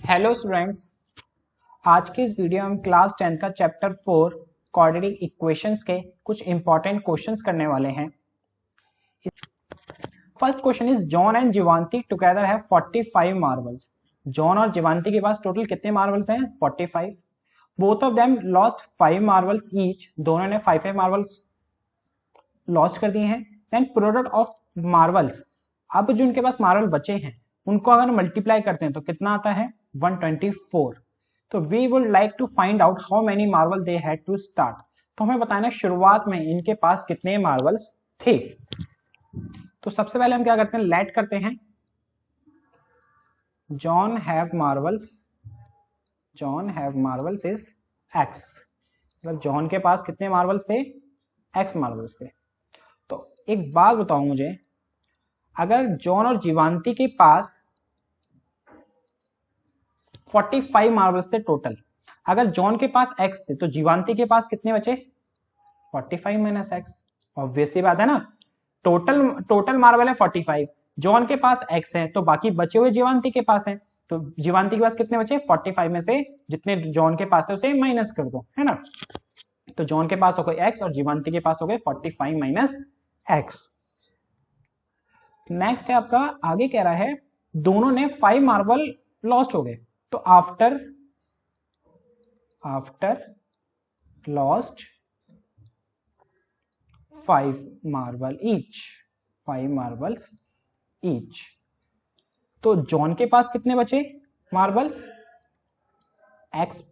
Hello students, आज के इस वीडियो में हम क्लास 10 का चैप्टर 4 क्वाड्रेटिक इक्वेशंस के कुछ इंपॉर्टेंट क्वेश्चंस करने वाले हैं। First question is John and Jeevanti together have 45 marbles. John और जीवांती के पास टोटल कितने मार्बल्स हैं? 45। Both of them lost 5 marbles each. दोनों ने 5 मार्बल्स लॉस्ट कर दिए हैं। देन प्रोडक्ट ऑफ मार्बल्स, अब जो उनके पास मार्बल बचे हैं उनको अगर मल्टीप्लाई करते हैं तो कितना आता है? 124। तो we would like to find out how many marble they had to start. तो हमें बताना शुरुआत में इनके पास कितने मार्बल्स थे। तो सबसे पहले हम क्या करते हैं, लेट करते हैं John have marbles is x. मतलब जॉन के पास कितने मार्बल्स थे? एक्स मार्बल्स थे। तो एक बात बताओ मुझे, अगर जॉन और जीवांती के पास 45 मार्बल्स थे टोटल, अगर जॉन के पास एक्स थे तो जीवांती के पास कितने बचे? 45 माइनस एक्स। ऑब्वियस सी बात है ना, टोटल मार्बल है 45, जॉन के पास एक्स है तो बाकी बचे हुए जीवांती के पास हैं। तो जीवांती के पास कितने बचे? 45 में से जितने जॉन के पास है उसे माइनस कर दो, है ना। तो जॉन के पास हो गए एक्स और जीवांती के पास हो गए 45 माइनस एक्स। नेक्स्ट है आपका, आगे कह रहा है दोनों ने 5 मार्बल लॉस्ट हो गए। तो आफ्टर लॉस्ट 5 मार्बल्स ईच, तो जॉन के पास कितने बचे मार्बल्स? X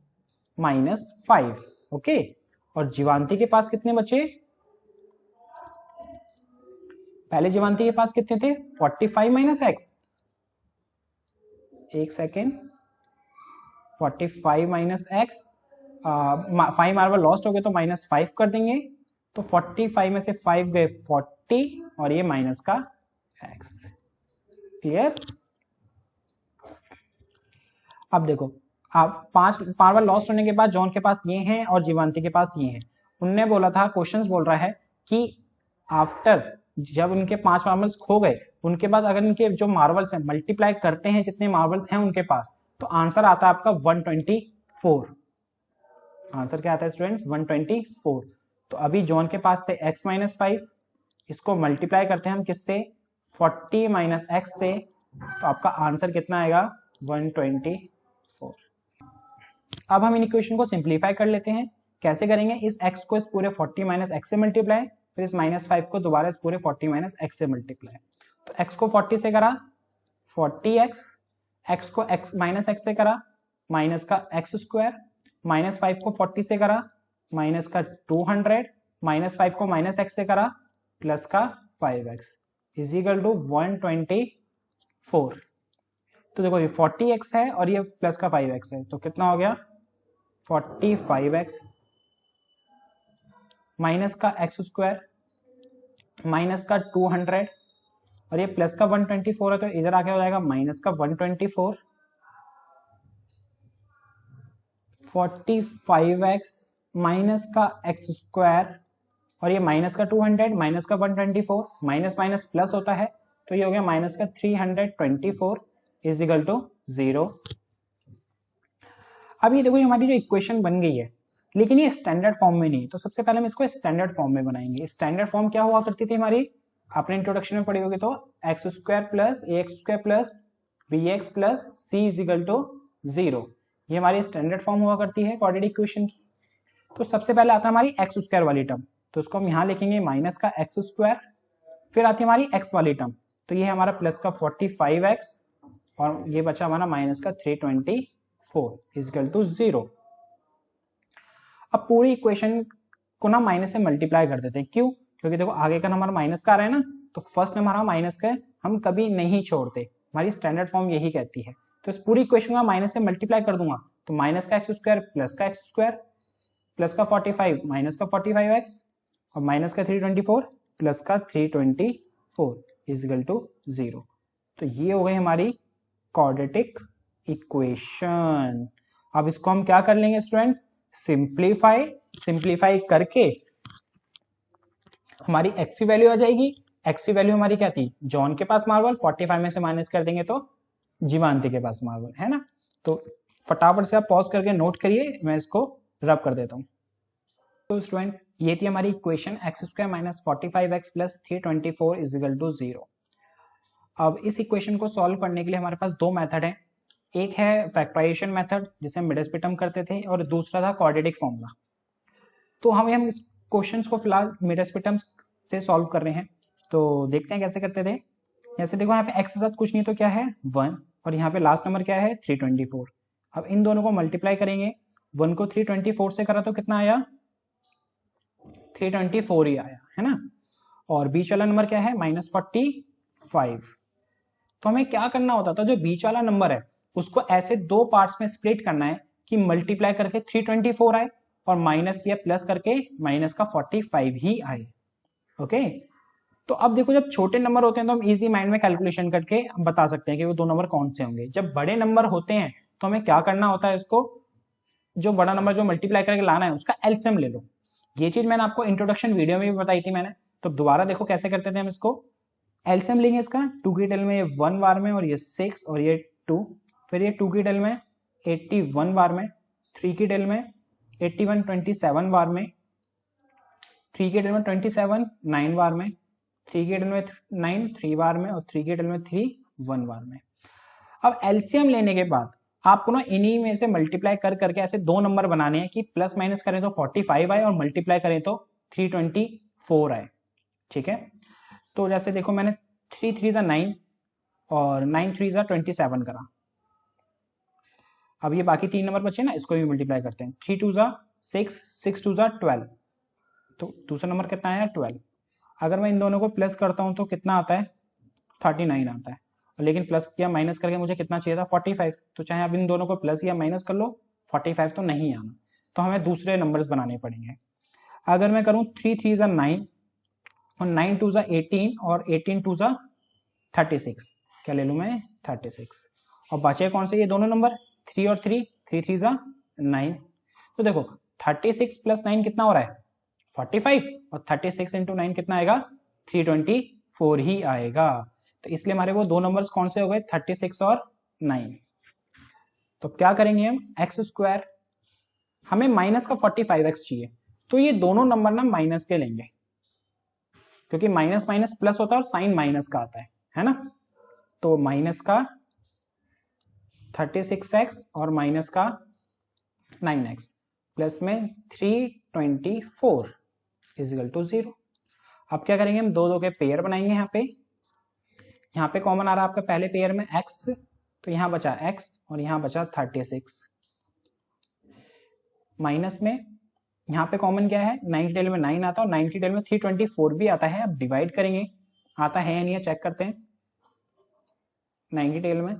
minus 5। ओके, और जीवांती के पास कितने बचे? पहले जीवांती के पास कितने थे? 45 माइनस एक्स। एक second, 45 minus x, 5 marble lost हो गए तो माइनस 5 कर देंगे। तो 45 में से 5 गए 40 और ये माइनस का एक्स। क्लियर? अब देखो, आप 5 मार्बल लॉस्ट होने के बाद जॉन के पास ये हैं और जीवांती के पास ये हैं। उनने बोला था, क्वेश्चंस बोल रहा है कि आफ्टर जब उनके 5 मार्बल्स खो गए उनके बाद अगर इनके जो मार्बल्स हैं मल्टीप्लाई करते हैं जितने मार्बल्स हैं उनके पास, तो आंसर आता है आपका 124। आंसर क्या आता है स्टूडेंट्स? 124। तो अभी जॉन के पास थे x माइनस 5, इसको मल्टीप्लाई करते हैं हम किससे? 40 माइनस एक्स से, तो आपका आंसर कितना आएगा? 124। अब हम इन इक्वेशन को सिंप्लीफाई कर लेते हैं। कैसे करेंगे? इस x को इस पूरे 40 माइनस एक्स से मल्टीप्लाई, फिर इस माइनस 5 को दोबारा इस पूरे 40 माइनस एक्स से मल्टीप्लाई। तो x को 40 से करा 40x, x को x माइनस एक्स से करा माइनस का एक्स स्क्वायर, माइनस 5 को 40 से करा माइनस का 200, माइनस 5 को माइनस एक्स से करा प्लस का 5x इज इक्वल टू 124। तो देखो ये 40x है और ये प्लस का 5x है, तो कितना हो गया? 45x माइनस का एक्स स्क्वायर माइनस का 200 और ये प्लस का 124 है, तो इधर आके हो जाएगा माइनस का 124। 45x माइनस का एक्स स्क्वायर और ये माइनस का 200 माइनस का 124, माइनस माइनस प्लस होता है तो ये हो गया माइनस का 324 इज इक्वल टू 0। अब ये देखो, ये हमारी जो इक्वेशन बन गई है, लेकिन ये स्टैंडर्ड फॉर्म में नहीं। तो सबसे पहले हम इसको स्टैंडर्ड फॉर्म में बनाएंगे। स्टैंडर्ड फॉर्म क्या हुआ करती थी हमारी? आपने इंट्रोडक्शन में पढ़ी होगी, तो x square plus a x square plus b x plus c is equal to 0। ये हमारी स्टैंडर्ड फॉर्म हुआ करती है क्वाड्रेटिक इक्वेशन की। तो सबसे पहले आता है हमारी एक्स स्क्वायर वाली टर्म, तो इसको हम यहां लिखेंगे माइनस का एक्स स्क्वायर। फिर आती है हमारी एक्स वाली टर्म, तो ये है हमारा प्लस का 45x और ये बचा हमारा माइनस का 324 इक्वल टू 0। अब पूरी इक्वेशन को ना माइनस से मल्टीप्लाई कर देते हैं। क्यों? क्योंकि देखो आगे का हमारा माइनस का आ रहा है ना, तो फर्स्ट हमारा माइनस का हम कभी नहीं छोड़ते, हमारी स्टैंडर्ड फॉर्म यही कहती है। तो इस पूरी इक्वेशन को माइनस से मल्टीप्लाई कर दूंगा, तो माइनस का एक्स स्क्वायर प्लस का एक्स स्क्वायर प्लस का 45 माइनस का 45x और माइनस का 324 प्लस का 324 इक्वल टू 0। तो ये हो गई हमारी क्वाड्रेटिक इक्वेशन। अब इसको हम क्या कर लेंगे स्टूडेंट्स? सिंप्लीफाई करके हमारी एक्स की वैल्यू आ जाएगी। एक्स की वैल्यू हमारी क्या थी? जॉन के पास मार्बल, 45 में से माइनस कर देंगे तो जीवांती के पास मार्बल, है ना। तो फटाफट से आप पॉज करके नोट करिए, मैं इसको रब कर देता हूँ। तो स्टूडेंट्स ये थी हमारी equation x square minus 45x plus 324 is equal to 0। अब इस इक्वेशन को सॉल्व करने के लिए हमारे पास दो मेथड हैं, एक है फैक्टराइजेशन मेथड जिसे हम मिडस्पिटम करते थे और दूसरा था क्वाड्रेटिक फॉर्मूला। तो हम इस क्वेश्चंस को फिलहाल मिडस्पिटम से सॉल्व कर रहे हैं, तो देखते हैं कैसे करते थे। जैसे देखो यहाँ पे x के साथ कुछ नहीं तो क्या है 1 और यहाँ पे लास्ट नंबर क्या है 324। अब इन दोनों को मल्टीप्लाई करेंगे, 1 को 324 से करा तो कितना आया 324 ही आया है ना, और बीच वाला नंबर क्या है -45। तो हमें क्या करना होता था, जो बीच वाला नंबर है उसको ऐसे दो पार्ट्स में स्प्लिट करना है कि मल्टीप्लाई करके 324 आए और माइनस या प्लस करके माइनस का 45 ही आए। ओके, तो अब देखो जब छोटे नंबर होते हैं तो हम इजी माइंड में कैलकुलेशन करके बता सकते हैं कि वो दो नंबर कौन से होंगे। जब बड़े नंबर होते हैं तो हमें क्या करना होता है, इसको जो बड़ा नंबर जो मल्टीप्लाई करके लाना है उसका एलसीएम ले लो। ये चीज मैंने आपको इंट्रोडक्शन वीडियो में भी बताई थी मैंने, तो दोबारा देखो कैसे करते थे हम इसको। एलसीएम लेंगे इसका, 2 की टेल में ये 1 बार में और ये 6 और ये 2, फिर ये 2 की टेल में 81 बार में, 3 की टेल में 81 27 बार में, 3 की टेल में 27 9 बार में, 3 की टेल में 9 3 बार में और 3 की टेल में 3 1 बार में। अब एलसीएम लेने के बाद आपको ना इन्हीं में से मल्टीप्लाई कर करके ऐसे दो नंबर बनाने हैं कि प्लस माइनस करें तो 45 आए और मल्टीप्लाई करें तो 324 आए। ठीक है, तो जैसे देखो मैंने 3 3 जा 9 और 9 3 जा 27 करा। अब ये बाकी तीन नंबर बचे ना, इसको भी मल्टीप्लाई करते हैं। 3 2 जा 6, 6 2 जा 12, तो दूसरा नंबर कितना आया 12। अगर मैं इन दोनों को प्लस करता हूं तो कितना आता है 39 आता है, लेकिन प्लस किया माइनस करके मुझे कितना चाहिए था 45। तो चाहे आप इन दोनों को प्लस या माइनस कर लो 45 तो नहीं आना, तो हमें दूसरे नंबर्स बनाने पड़ेंगे। अगर मैं करूं 3 3 जा 9 और 9 2 जा 18 और 18 2 जा 36, क्या ले लूं मैं 36, और बचे कौन से ये दोनों नंबर 3 और 3, 3 3 जा 9। तो देखो 36 प्लस 9 कितना हो रहा है 45 और 36 इंटू 9 कितना आएगा 324 ही आएगा। तो इसलिए हमारे वो दो नंबर्स कौन से हो गए 36 और 9। तो क्या करेंगे हम एक्स स्क्वायर, हमें माइनस का 45x चाहिए, तो ये दोनों नंबर ना माइनस के लेंगे क्योंकि माइनस माइनस प्लस होता है और साइन माइनस का आता है ना। तो माइनस का 36x और माइनस का 9x प्लस में 324 इजिकल टू 0। अब क्या करेंगे हम दो दो के पेयर बनाएंगे। यहाँ पे कॉमन आ रहा है आपका पहले पेयर में x, तो यहाँ बचा x और यहाँ बचा 36। माइनस में यहाँ पे कॉमन क्या है 9 की टेल में 9 आता है और 9 की टेल में 324 भी आता है। अब डिवाइड करेंगे, आता है या नहीं है चेक करते हैं। 9 की टेल में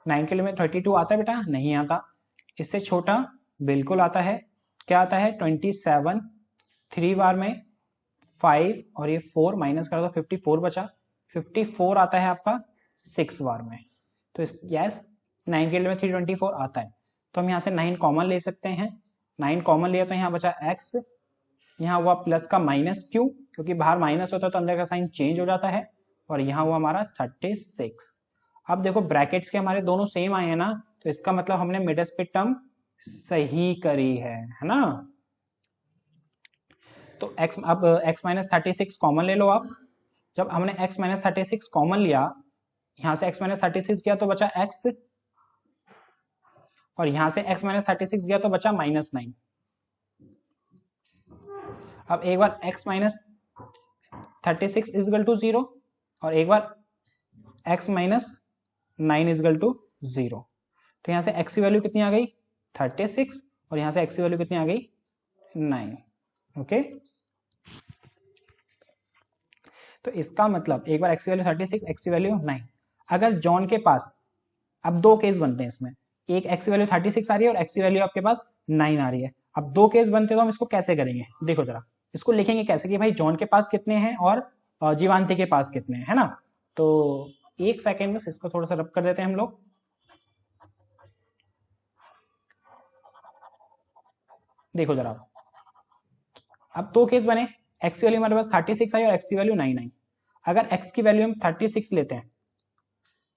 9 के लिए में 32 आता है बेटा, नहीं आता। इससे छोटा बिल्कुल आता है, क्या आता है 27, 3 बार में 5 और ये 4 माइनस करा तो 54 बचा, 54 आता है आपका 6 बार में। तो यस 9 के लिए में 324 आता है। तो हम यहाँ से 9 कॉमन ले सकते हैं, 9 कॉमन लिया तो यहाँ बचा x, यहाँ हुआ प्लस का माइनस क्यों, क्योंकि बाहर माइनस होता है तो अंदर का साइन चेंज हो जाता है, और यहाँ हुआ हमारा 36। अब देखो ब्रैकेट्स के हमारे दोनों सेम आए हैं ना, तो इसका मतलब हमने मिड स्प्लिट टर्म सही करी है ना। तो x अब x माइनस 36 कॉमन ले लो आप। जब हमने x माइनस 36 कॉमन लिया, यहां से x माइनस 36 गया तो बचा x, और यहां से x माइनस 36 गया तो बचा -9। अब एक बार x माइनस 36 इजगल टू 0 और एक बार x माइनस 9 इजगल टू 0। तो यहां से x की वैल्यू कितनी आ गई 36 और यहां से x की वैल्यू कितनी आ गई 9। ओके, तो इसका मतलब एक बार x की वैल्यू 36, x की वैल्यू 9। अगर जॉन के पास, अब दो केस बनते हैं इसमें, एक x की वैल्यू 36 आ रही है और x की वैल्यू आपके पास 9 आ रही है। अब दो केस बनते हैं तो हम इसको कैसे करेंगे, देखो जरा इसको लिखेंगे कैसे कि भाई जॉन के पास कितने हैं और जीवांति के पास कितने हैं, है ना। तो एक सेकेंड में इसको थोड़ा सा रब कर देते हैं हम लोग। देखो जरा अब दो केस बने, x की वैल्यू हमारे पास 36 आई और x की वैल्यू 9 आई। अगर x की वैल्यू हम 36 लेते हैं,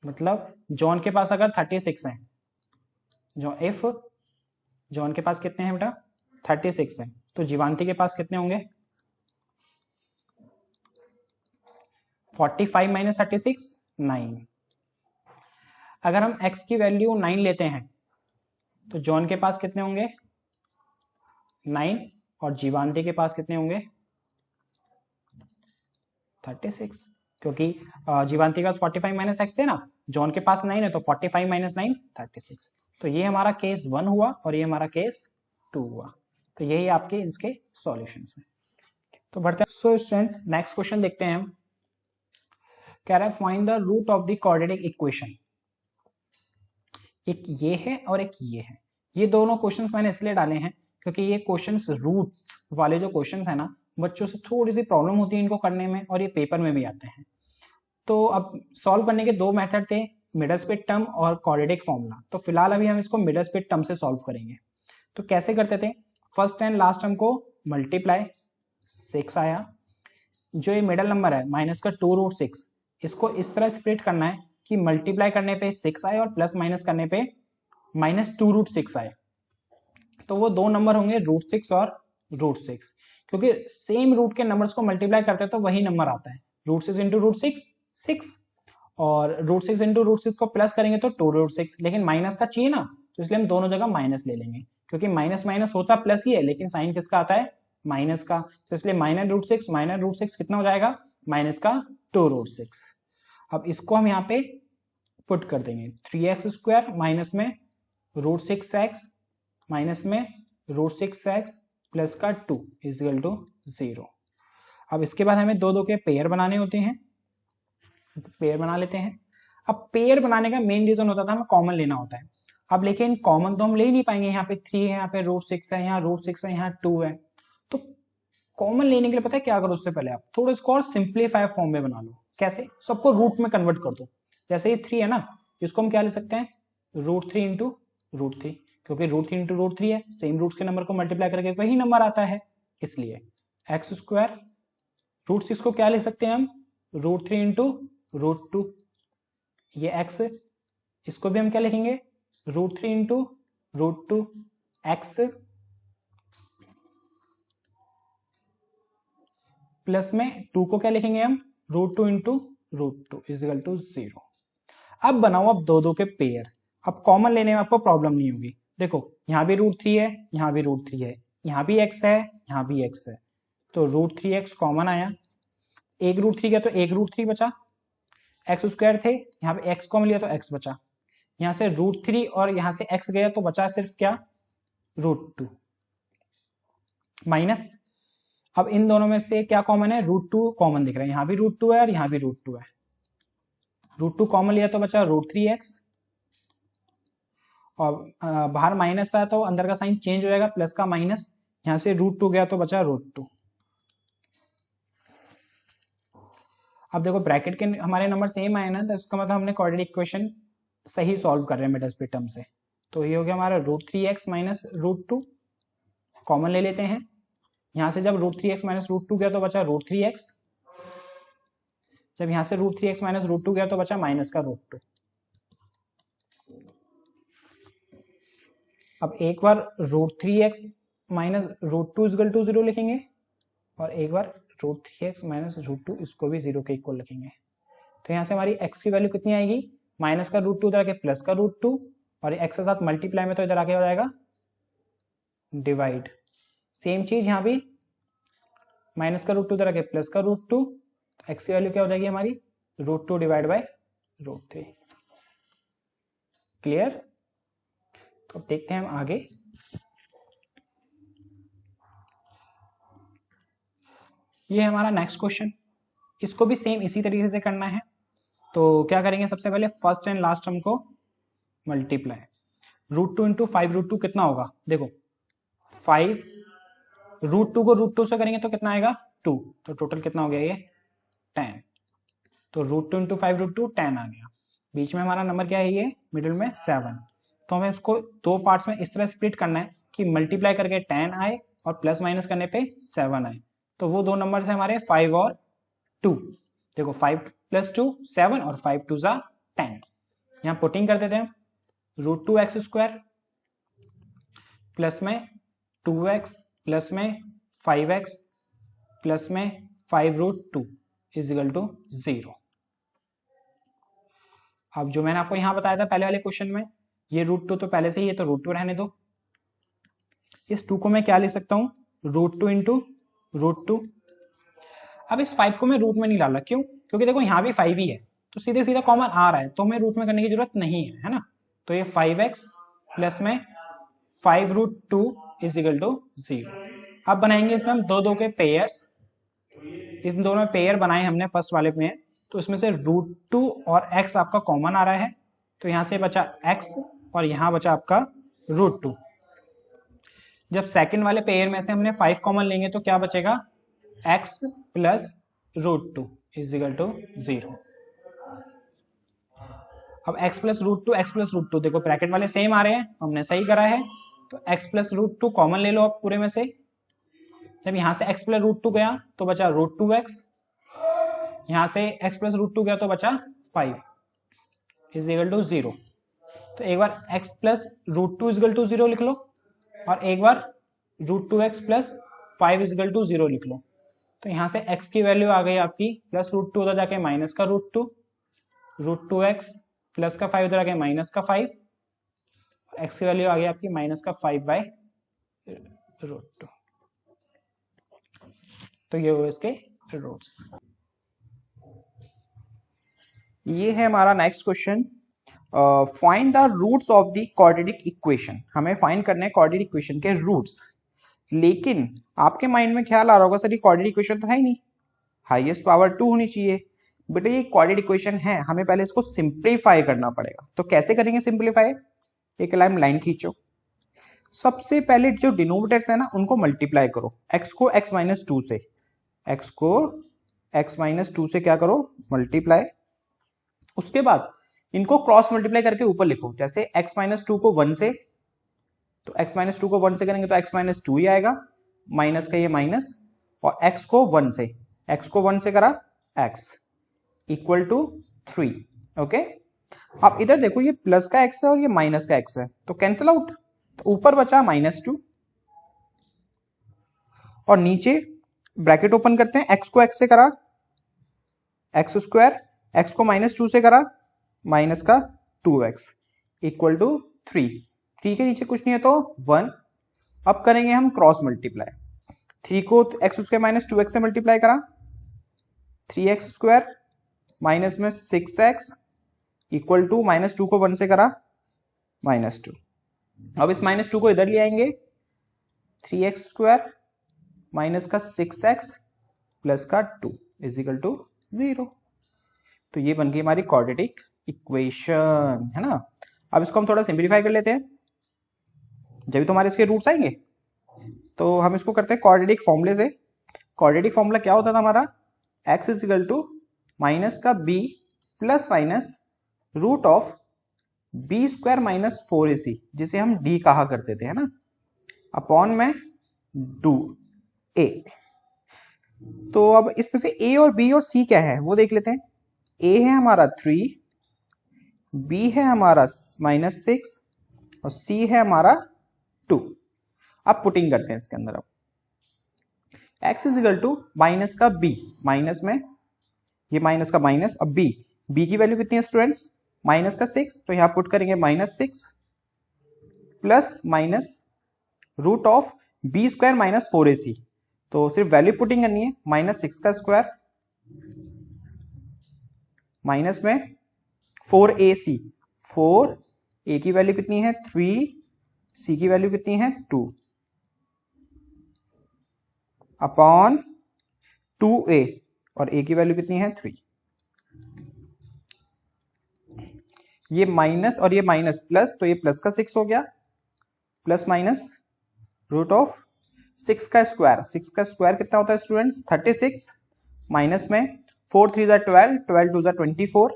मतलब जॉन के पास अगर 36 है, जो इफ जॉन के पास कितने हैं बेटा 36 है, तो जीवांती के पास कितने होंगे 45 माइनस 36 9। अगर हम x की वैल्यू 9 लेते हैं तो जॉन के पास कितने होंगे 9 और जीवांती के पास कितने होंगे 36, क्योंकि जीवांती के पास 45 माइनस एक्स थे ना, जॉन के पास 9 है तो 45 माइनस 9 36। तो ये हमारा केस 1 हुआ और ये हमारा केस 2 हुआ। तो यही आपके इसके सॉल्यूशंस हैं। तो बढ़ते हैं। सो स्टूडेंट्स नेक्स्ट क्वेश्चन देखते हैं हम। कह रहा है find the root of the quadratic equation. एक ये है और एक ये है। ये दोनों क्वेश्चंस मैंने इसलिए डाले हैं क्योंकि ये क्वेश्चंस रूट्स वाले जो क्वेश्चंस है ना, बच्चों से थोड़ी सी प्रॉब्लम होती है इनको करने में और ये पेपर में भी आते हैं। तो अब सॉल्व करने के दो मेथड थे, मिडल स्पीड टर्म और क्वाड्रेटिक फॉर्मूला। तो फिलहाल अभी हम इसको मिडल स्पीड टर्म से सॉल्व करेंगे। तो कैसे करते थे, फर्स्ट एंड लास्ट टर्म को मल्टीप्लाई 6 आया, जो ये मिडल नंबर है माइनस का 2√6, इसको इस तरह स्प्लिट करना है कि मल्टीप्लाई करने पे 6 आए और प्लस माइनस करने पे माइनस 2√6 आए। तो वो दो नंबर होंगे √6 और √6, क्योंकि सेम रूट के नंबर्स को मल्टीप्लाई करते हैं तो वही नंबर आता है। √6 इंटू √6 6, और √6 इंटू √6 को प्लस करेंगे तो 2√6, लेकिन माइनस का चाहिए ना, तो इसलिए हम दोनों जगह माइनस ले लेंगे, क्योंकि माइनस माइनस होता प्लस ही है, लेकिन साइन किसका आता है माइनस का। तो इसलिए -√6 कितना हो जाएगा माइनस का 2√6। अब इसको हम यहाँ पे पुट कर देंगे, 3x² माइनस में √6x माइनस में √6x प्लस का 2 इक्वल टू 0। अब इसके बाद हमें दो के पेयर बनाने होते हैं, पेयर बना लेते हैं। अब पेयर बनाने का मेन रीजन होता था हमें कॉमन लेना होता है। अब लेकिन कॉमन तो हम ले ही नहीं पाएंगे, यहाँ पे 3 है, यहाँ पे √6 है, यहाँ √6 है, यहाँ 2 है। तो कॉमन लेने के लिए पता है क्या करो, उससे पहले आप थोड़ा इसको और सिंप्लीफाई फॉर्म में बना लो। कैसे, सबको रूट में कन्वर्ट कर दो। जैसे ये 3 है ना, इसको हम क्या ले सकते हैं √3 इंटू √3, क्योंकि √3 इंटू √3 है, सेम रूट्स के नंबर को मल्टीप्लाई करके वही नंबर आता है, इसलिए x²। √6 को क्या ले सकते हैं हम √3 इंटू √2, ये x, इसको भी हम क्या लिखेंगे √3 इंटू √2 x प्लस में 2 को क्या लिखेंगे हम √2 इंटू √2 इजिकल टू 0। अब बनाओ अब दो के पेयर। अब कॉमन लेने में आपको प्रॉब्लम नहीं होगी। देखो यहाँ भी √3 है, यहाँ भी √3 है, यहाँ भी x है, यहाँ भी x है, तो √3x कॉमन आया, एक √3 गया तो एक √3 बचा, x² थे, यहाँ पे x कॉमन लिया तो x बचा, यहाँ से √3 और यहाँ से x गया तो बचा सिर्फ क्या √2 माइनस। अब इन दोनों में से क्या कॉमन है, √2 कॉमन दिख रहा है, यहाँ भी √2 है और यहाँ भी √2 है, √2 कॉमन लिया तो बचा √3x, और बाहर माइनस था तो अंदर का साइन चेंज हो जाएगा, प्लस का माइनस, यहाँ से √2 गया तो बचा √2। अब देखो ब्रैकेट के हमारे नंबर सेम आए ना, तो इसका मतलब हमने क्वाड्रेटिक इक्वेशन सही सॉल्व कर रहे हैं मिडल स्पीड टर्म से। तो ये हो गया हमारा √3x माइनस √2, कॉमन ले लेते हैं, यहाँ से जब √3x माइनस √2 गया तो बचा √3x, जब यहाँ से √3x माइनस √2 गया तो बचा माइनस का √2। अब एक बार √3x माइनस √2 इक्वल टू 0 लिखेंगे, और एक बार √3x माइनस √2 इसको भी 0 के इक्वल लिखेंगे। तो यहाँ से हमारी x की वैल्यू कितनी आएगी, माइनस का √2 इधर आके प्लस का √2, और x के साथ मल्टीप्लाई में तो इधर आके हो जाएगा डिवाइड। सेम चीज यहाँ भी माइनस का √2 इधर आके प्लस का √2, तो x की वैल्यू क्या हो जाएगी हमारी √2 डिवाइड बाय √3। क्लियर। तो देखते हैं हम आगे। ये हमारा नेक्स्ट क्वेश्चन, इसको भी सेम इसी तरीके से करना है। तो क्या करेंगे, सबसे पहले फर्स्ट एंड लास्ट टर्म को मल्टीप्लाई, √2 इंटू 5√2 कितना होगा, देखो 5 √2 को √2 से करेंगे तो कितना आएगा 2, तो टोटल कितना हो गया ये 10, तो √2 इंटू 5√2 10 आ गया। बीच में हमारा नंबर क्या है, ये मिडिल में 7। तो हमें इसको दो पार्ट्स में इस तरह स्प्लिट करना है कि मल्टीप्लाई करके 10 आए और प्लस माइनस करने पे 7 आए। तो वो दो नंबर है हमारे 5 और 2। देखो 5 + 2 7 और 5 2 = 10। यहाँ पुटिंग कर देते हैं, √2x² प्लस में 2x प्लस में 5x प्लस में 5√2 = 0। अब जो मैंने आपको यहां बताया था पहले वाले क्वेश्चन में, ये √2 तो पहले से ही है, तो √2 रहने दो। इस 2 को मैं क्या ले सकता हूं, √2 × √2। अब इस 5 को मैं रूट में नहीं डाला, क्यों? क्योंकि देखो यहाँ भी 5 ही है, तो सीधे सीधा कॉमन आ रहा है, तो हमें रूट में करने की जरूरत नहीं है ना। तो ये 5x प्लस में 5√2 = 0। अब बनाएंगे इसमें हम दो के पेयर्स। इन दोनों में पेयर बनाए हमने फर्स्ट वाले में, तो इसमें से √2 और x आपका कॉमन आ रहा है, तो यहां से बचा x और यहां बचा आपका √2। जब सेकंड वाले पेयर में से हमने 5 कॉमन लेंगे तो क्या बचेगा, x प्लस √2 = 0। अब x प्लस √2 देखो ब्रैकेट वाले सेम आ रहे हैं, तो हमने सही करा है। तो x प्लस √2 कॉमन ले लो आप पूरे में से। जब यहां से x प्लस √2 गया तो बचा √2x, यहां से x प्लस √2 गया तो बचा 5 = 0। तो एक बार x प्लस √2 = 0 लिख लो, और एक बार √2x प्लस 5 = 0 लिख लो। तो यहां से x की वैल्यू आ गई आपकी प्लस √2 उधर जाके माइनस का √2, √2x प्लस का 5 उधर आके माइनस का 5, x की वैल्यू आ गई आपकी माइनस का 5/√2। तो ये हुए इसके रूट्स। ये है हमारा next question, find the roots of the quadratic equation. हमें फाइंड करने हैं क्वाड्रेटिक इक्वेशन के रूट्स। लेकिन आपके माइंड में ख्याल आ रहा होगा, सर ये क्वाड्रेटिक इक्वेशन तो है ही नहीं, हाईएस्ट पावर 2 होनी चाहिए। बेटा ये क्वाड्रेटिक इक्वेशन है, हमें पहले इसको सिंप्लीफाई करना पड़ेगा। तो कैसे करेंगे सिंप्लीफाई, एक लाइन खींचो। सबसे पहले जो डिनोमिनेटर्स है ना उनको मल्टीप्लाई करो, x को x - 2 से, x को x - 2 से क्या करो, मल्टीप्लाई। उसके बाद इनको क्रॉस मल्टीप्लाई करके ऊपर लिखो, जैसे x - 2 को 1 से, तो x - 2 को 1 से करेंगे तो x - 2 ही आएगा, माइनस का ये माइनस, और x को 1 से, x को 1 से करा x = 3। ओके, अब इधर देखो ये प्लस का x है और ये माइनस का x है, तो कैंसिल आउट, तो ऊपर बचा -2, और नीचे ब्रैकेट ओपन करते हैं, x को x से करा x², x को -2 से करा माइनस का 2x = 3। 3 के नीचे कुछ नहीं है तो 1। अब करेंगे हम क्रॉस मल्टीप्लाई, 3 को x² - 2x से मल्टीप्लाई करा, 3x² माइनस में 6x = -2 को 1 से करा -2। अब इस -2 को इधर ले आएंगे, 3x² माइनस का 6x प्लस का 2 = 0। तो ये बन गई हमारी क्वाड्रेटिक इक्वेशन, है ना। अब इसको हम थोड़ा सिंप्लीफाई कर लेते हैं, जब तो हमारे इसके रूट्स आएंगे। तो हम इसको करते हैं क्वाड्रेटिक फॉर्मूले से। क्वाड्रेटिक फॉर्मूला क्या होता था हमारा, x = माइनस का b plus minus √of b² - 4ac, जिसे हम d कहा करते थे, है ना, अपॉन में 2a। तो अब इसमें से a और b और c क्या है वो देख लेते हैं। a है हमारा 3, b है हमारा -6 और c है हमारा 2। अब पुटिंग करते हैं इसके अंदर। अब x = माइनस का b, माइनस में ये माइनस का माइनस, अब b की वैल्यू कितनी है स्टूडेंट्स, माइनस का 6, तो यहां पुट करेंगे -6 plus minus √of b² - 4ac। तो सिर्फ वैल्यू पुटिंग करनी है, -6 का स्क्वायर माइनस में 4ac, 4a की वैल्यू कितनी है 3, c की वैल्यू कितनी है 2, अपॉन 2a, और a की वैल्यू कितनी है 3। ये माइनस और ये माइनस प्लस, तो ये प्लस का 6 हो गया, प्लस माइनस √of 6 का स्क्वायर, 6 का स्क्वायर कितना होता है स्टूडेंट्स 36, माइनस में 4 3 12, 12 2 24,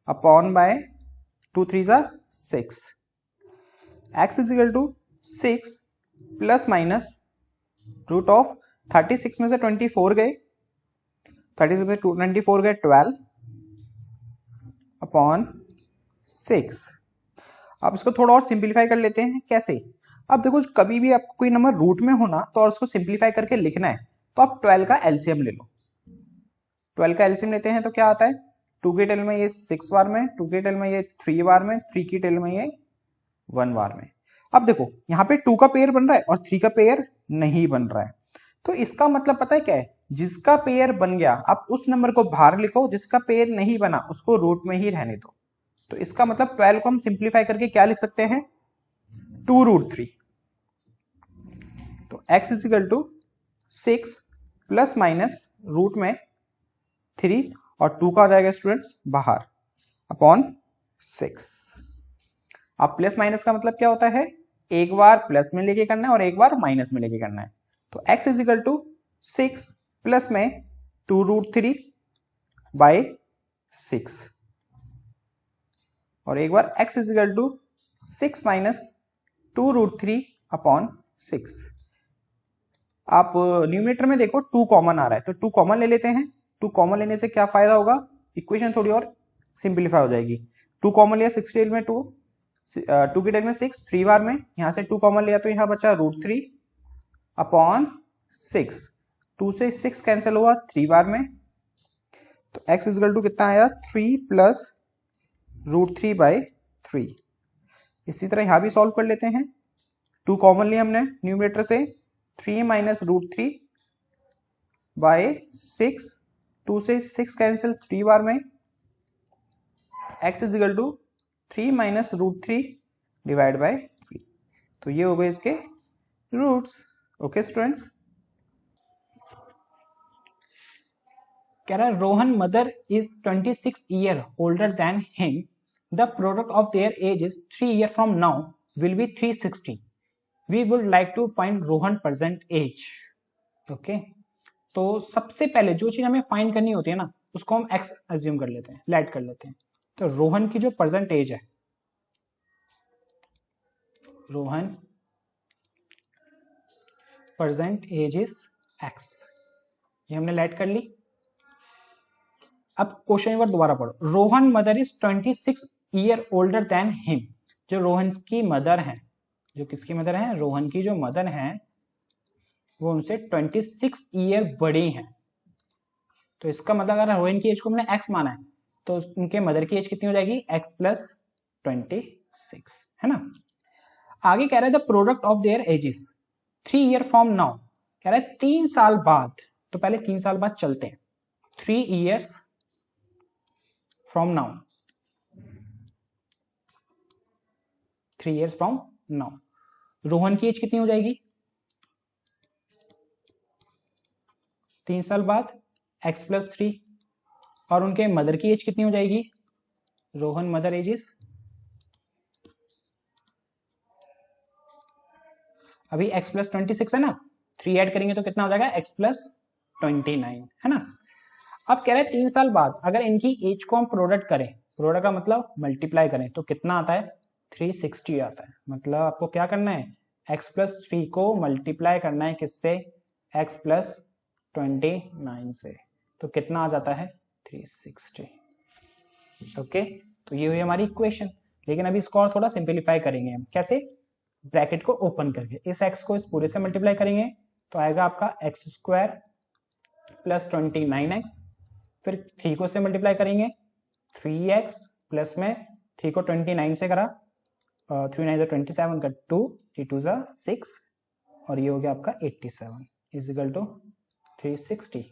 upon bye 2 3 6। x = 6 plus minus √of 36 में से 24 गए, 36 में 24 गए 12 अपॉन 6। अब इसको थोड़ा और सिंप्लीफाई कर लेते हैं। कैसे? अब देखो कभी भी आपको कोई नंबर रूट में होना तो और उसको सिंप्लीफाई करके लिखना है तो आप 12 का एलसीएम ले लो। 12 का एलसीएम लेते हैं तो क्या आता है, 2 की टेल में ये 6 बार में, 2 की टेल में ये 3 बार में, 3 की टेल में ये 1 बार में। अब देखो यहाँ पे 2 का पेयर बन रहा है और 3 का पेयर नहीं बन रहा है, तो इसका मतलब पता है क्या है, जिसका पेयर बन गया आप उस नंबर को बाहर लिखो, जिसका पेयर नहीं बना उसको रूट में ही रहने दो। तो इसका मतलब 12 को हम सिंप्लीफाई करके क्या लिख सकते हैं, 2√3। तो x is equal to 6 plus minus root में 3 और 2 का आ जाएगा स्टूडेंट्स बाहर अपॉन 6। अब प्लस माइनस का मतलब क्या होता है, एक बार प्लस में लेके करना है और एक बार माइनस में लेके करना है। तो x is equal to 6 plus में 2√3 बाय 6 और एक बार x is equal to 6 minus 2√3 upon 6। आप न्यूमरेटर में देखो 2 कॉमन आ रहा है तो 2 कॉमन ले लेते हैं। 2 कॉमन लेने से क्या फायदा होगा, इक्वेशन थोड़ी और सिंप्लीफाई हो जाएगी। 2 कॉमन लिया 6 टेल में 2, 2 की टेल में 6, 3 बार में, यहाँ से 2 कॉमन लिया तो यहाँ बचा √3 अपॉन 6। 2 से 6 कैंसिल हुआ 3 बार में, तो x इज इक्वल टू कितना आया, 3 प्लस √3 बाय 3। इसी तरह यहाँ भी सॉल्व कर लेते हैं। 2 कॉमन लिया हमने न्यूमरेटर से, 3 माइनस √3 बाय 6, 2 से 6 कैंसिल 3 बार में, x is equal to 3 minus √3 divide by 3। तो ये हो गए इसके रूट्स। ओके स्टूडेंट्स, कह रहा है Rohan mother is 26 year older than him, the product of their age is 3 year from now will be 360। We would like to find Rohan present age. Okay, तो सबसे पहले जो चीज हमें फाइंड करनी होती है ना उसको हम एक्स अज्यूम कर लेते हैं, लेट कर लेते हैं। तो रोहन की जो प्रेजेंट एज है, Rohan present age is x, ये हमने लेट कर ली। अब क्वेश्चन एक बार दोबारा पढ़ो। Rohan mother is 26 year older than him. जो रोहन की मदर है, जो किसकी मदर है, रोहन की जो मदर है वो उनसे 26 ईयर बड़ी हैं। तो इसका मतलब अगर रोहन की एज को हमने x माना है तो उनके मदर की एज कितनी हो जाएगी, x प्लस 26, है ना। आगे कह रहा है the product of there edges 3 year from now, कह रहा है 3 साल बाद। तो पहले 3 साल बाद चलते हैं, 3 years from now, 3 years from now Rohan की एज कितनी हो जाएगी, 3 साल बाद x प्लस 3, और उनके मदर की एज कितनी हो जाएगी, रोहन मदर एजेस, अभी x प्लस 26 है ना, 3 ऐड करेंगे तो कितना हो जाएगा, x प्लस 29, है ना। अब कह रहे हैं 3 साल बाद अगर इनकी एज को हम प्रोडक्ट करें, प्रोडक्ट का मतलब मल्टीप्लाई करें, तो कितना आता है, 360 आता है। मतलब आपको क्या करना है, x प्लस 3 को मल्टीप्लाई करना है किससे, x प्लस 29 से, तो कितना आ जाता है, 360। ओके, तो ये हुई हमारी इक्वेशन। लेकिन अभी इसको और थोड़ा सिंप्लीफाई करेंगे हम, कैसे, ब्रैकेट को ओपन करके इस x को इस पूरे से मल्टीप्लाई करेंगे तो आएगा आपका x² प्लस 29x, फिर 3 को से मल्टीप्लाई करेंगे 3x प्लस में 3 को 29 से करा, 3 9 27 का 2, 3 2 6, और ये हो गया आपका 87 इज इक्वल टू 360।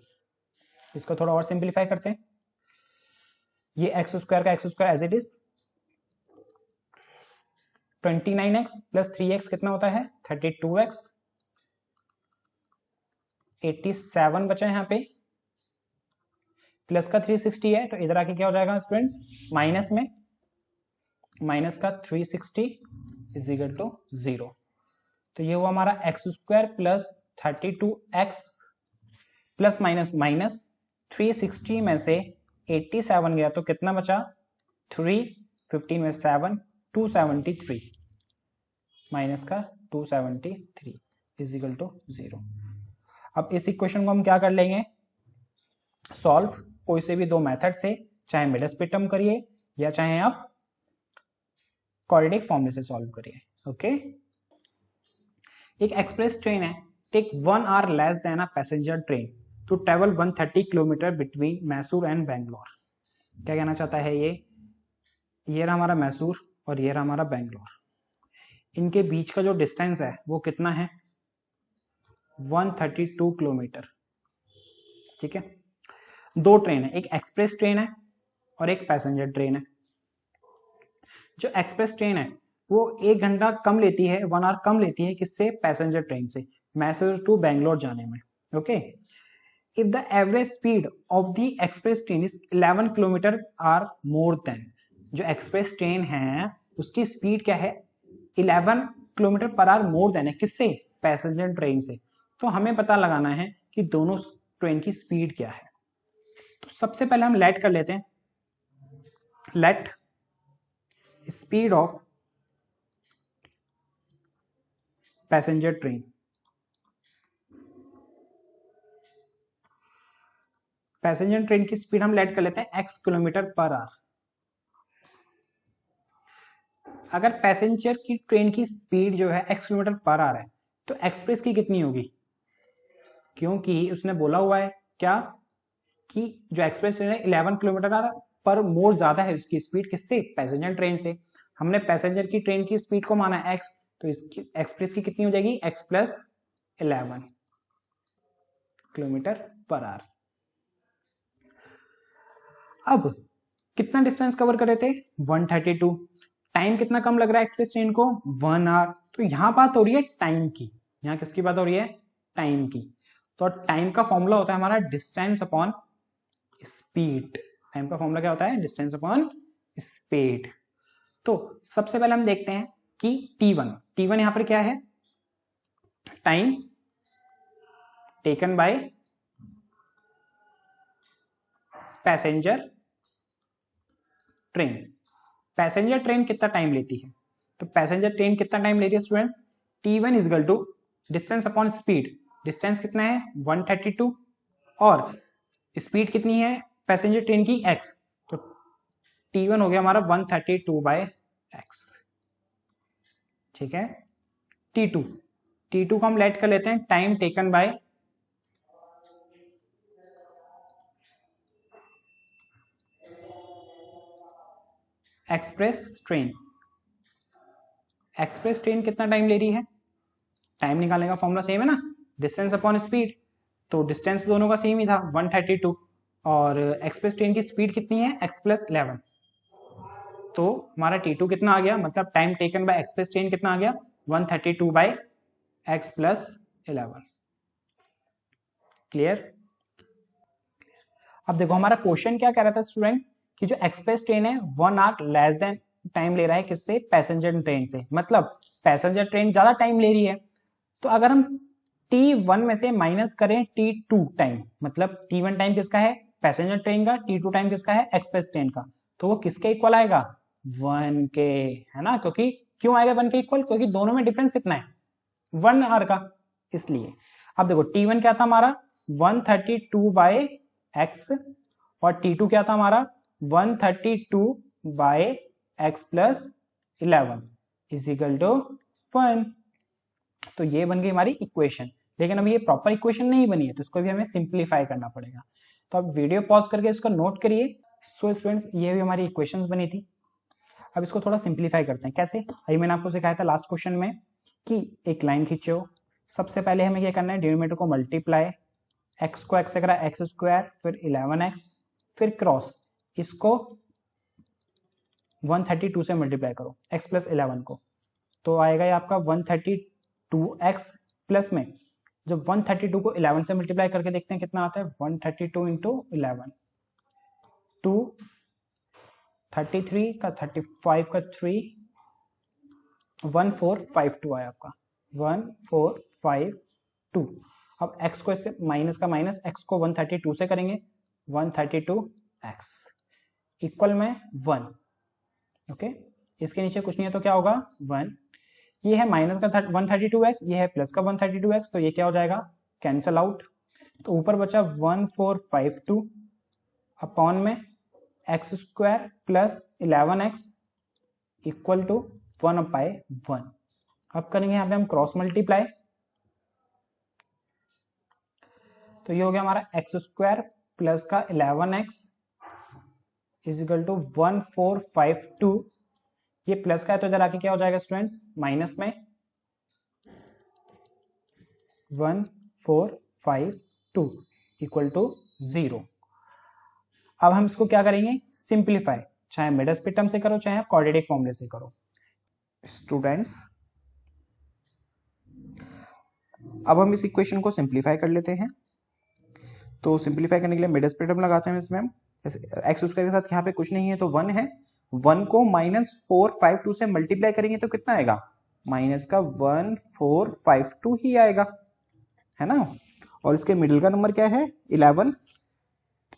इसको थोड़ा और सिंप्लीफाई करते हैं, ये x² का x² as it is, 29x plus 3x कितना होता है, 32x, 87 बचा है यहाँ पे, प्लस का 360 है तो इधर आके क्या हो जाएगा स्टूडेंट्स, माइनस में, माइनस का 360 इज इक्वल टू 0। तो ये हुआ हमारा x² plus 32x plus minus minus 360 में से 87 गया तो कितना बचा, 3, 15 में 7, 273 माइनस का 273 इज इक्वल टू 0। अब इस इक्वेशन को हम क्या कर लेंगे, सॉल्व कोई से भी दो मेथड से, चाहे मिड स्पीड टर्म करिए या चाहे आप क्वाड्रेटिक फॉर्मूले से सॉल्व करिए। ओके, एक एक्सप्रेस ट्रेन है, take 1 hour less than a passenger train to travel 130 kilometre between Mysore and Bangalore. क्या कहना चाहता है ये रहा हमारा मैसूर और ये रहा हमारा बेंगलोर। इनके बीच का जो डिस्टेंस है वो कितना है, 132 किलोमीटर। ठीक है, दो ट्रेन है, एक एक्सप्रेस ट्रेन है और एक पैसेंजर ट्रेन है। जो एक्सप्रेस ट्रेन है वो 1 घंटा कम लेती है, 1 hour कम लेती है किससे, पैसेंजर ट्रेन से, मैसूर टू बेंगलोर जाने में। Okay, if the average speed of the express train is 11 kilometre or more than, जो एक्सप्रेस ट्रेन है उसकी स्पीड क्या है, 11 kilometre per our more than है, किससे, पैसेंजर ट्रेन से। तो हमें पता लगाना है कि दोनों ट्रेन की स्पीड क्या है। तो सबसे पहले हम लेट कर लेते हैं, let speed of passenger train, passenger train की स्पीड हम लेट कर लेते हैं x किलोमीटर पर आवर। अगर पैसेंजर की ट्रेन की स्पीड जो है x किलोमीटर पर आवर है तो एक्सप्रेस की कितनी होगी, क्योंकि उसने बोला हुआ है क्या कि जो एक्सप्रेस ट्रेन है 11 किलोमीटर पर मोर ज्यादा है उसकी स्पीड किससे, पैसेंजर ट्रेन से। हमने पैसेंजर की ट्रेन की स्पीड को माना x, तो इसकी एक्सप्रेस की कितनी हो जाएगी, x plus 11 kilometre per our. अब कितना डिस्टेंस कवर कर रहे थे, 132। टाइम कितना कम लग रहा है एक्सप्रेस ट्रेन को, 1 hour। तो यहां बात हो रही है टाइम की, यहां किसकी बात हो रही है, टाइम की। तो टाइम का फॉर्मूला होता है हमारा डिस्टेंस अपॉन स्पीड। टाइम का फॉर्मूला क्या होता है, डिस्टेंस अपॉन स्पीड। तो सबसे पहले हम देखते हैं कि T1 यहां पर क्या है, time taken by passenger train. Passenger train कितना टाइम लेती है, तो पैसेंजर ट्रेन कितना टाइम लेती है students, T1 is equal to distance upon speed. Distance कितना है 132 और स्पीड कितनी है पैसेंजर ट्रेन की x, तो T1 हो गया हमारा 132 बाय x। ठीक है, T2 को हम लेट कर लेते हैं time taken bye express train. Express train कितना टाइम ले रही है, टाइम निकालने का फॉर्मूला सेम है ना, डिस्टेंस अपॉन स्पीड। तो डिस्टेंस दोनों का सेम ही था 132 और एक्सप्रेस ट्रेन की स्पीड कितनी है x प्लस 11। तो हमारा T2 कितना आ गया, मतलब time taken bye express train कितना आ गया, 132 बाय x प्लस 11। क्लियर। अब देखो हमारा क्वेश्चन क्या कह रहा था स्टूडेंट्स कि जो एक्सप्रेस ट्रेन है 1 hour लेस देन टाइम ले रहा है किससे, पैसेंजर ट्रेन से। मतलब पैसेंजर ट्रेन ज्यादा टाइम ले रही है। तो अगर हम T1 में से माइनस करें T2 टाइम, मतलब T1 टाइम किसका है, पैसेंजर ट्रेन का, T2 टाइम किसका है, एक्सप्रेस ट्रेन का, तो वो किसके इक्वल आएगा, 1 के, है ना। क्योंकि क्यों आएगा 1 के इक्वल, क्योंकि दोनों में डिफरेंस कितना है, 1 hour का, इसलिए। अब देखो T1 क्या था हमारा 132 बाय x और T2 क्या था हमारा 132 by x plus 11 is equal to 1। तो ये बन गई हमारी इक्वेशन। लेकिन अभी ये प्रॉपर इक्वेशन नहीं बनी है तो इसको भी हमें सिंप्लीफाई करना पड़ेगा। तो आप वीडियो पॉज करके इसको नोट करिए। सो स्टूडेंट्स ये भी हमारी इक्वेशंस बनी थी। अब इसको थोड़ा सिंप्लीफाई करते हैं। कैसे, अभी मैंने आपको सिखाया था लास्ट क्वेश्चन में कि एक लाइन खींचो। सबसे पहले हमें क्या करना है, डिनोमिनेटर को मल्टीप्लाई, x को x से करा x स्क्वायर, फिर 11x, फिर क्रॉस इसको 132 से मल्टीप्लाई करो x प्लस 11 को, तो आएगा ये आपका 132x प्लस में जब 132 को 11 से मल्टीप्लाई करके देखते हैं कितना आता है, 132 इंटू 11, 2 33 का 35 का 3, 1452 आया आपका 1452। अब x को इससे माइनस का माइनस, x को 132 से करेंगे 132x इक्वल में 1। ओके, इसके नीचे कुछ नहीं है तो क्या होगा 1। ये है माइनस का 132x, ये है प्लस का 132x, तो ये क्या हो जाएगा कैंसल आउट, तो ऊपर बचा 1452 अपॉन में x square plus 11x equal to 1/1। अब करेंगे यहाँ पे हम क्रॉस मल्टीप्लाई, तो ये हो गया हमारा एक्स स्क्वायर प्लस का 11x इज इक्वल टू 1452। ये प्लस का है तो इधर आके क्या हो जाएगा स्टूडेंट्स, माइनस में 1452 इक्वल टू 0। अब हम इसको क्या करेंगे, सिंप्लीफाई, चाहे मिडल टर्म से करो चाहे आप क्वाड्रेटिक फॉर्मूले से करो। स्टूडेंट्स अब हम इस इक्वेशन को सिंप्लीफाई कर लेते हैं। तो सिंप्लीफाई करने के लिए मिडल टर्म लगाते हैं इसमें हम। एक्स स्क्वायर के साथ यहाँ पे कुछ नहीं है तो 1 है, 1 को -452 से मल्टीप्लाई करेंगे तो कितना आएगा, माइनस का 1452 ही आएगा, है ना। और इसके मिडिल का नंबर क्या है, 11,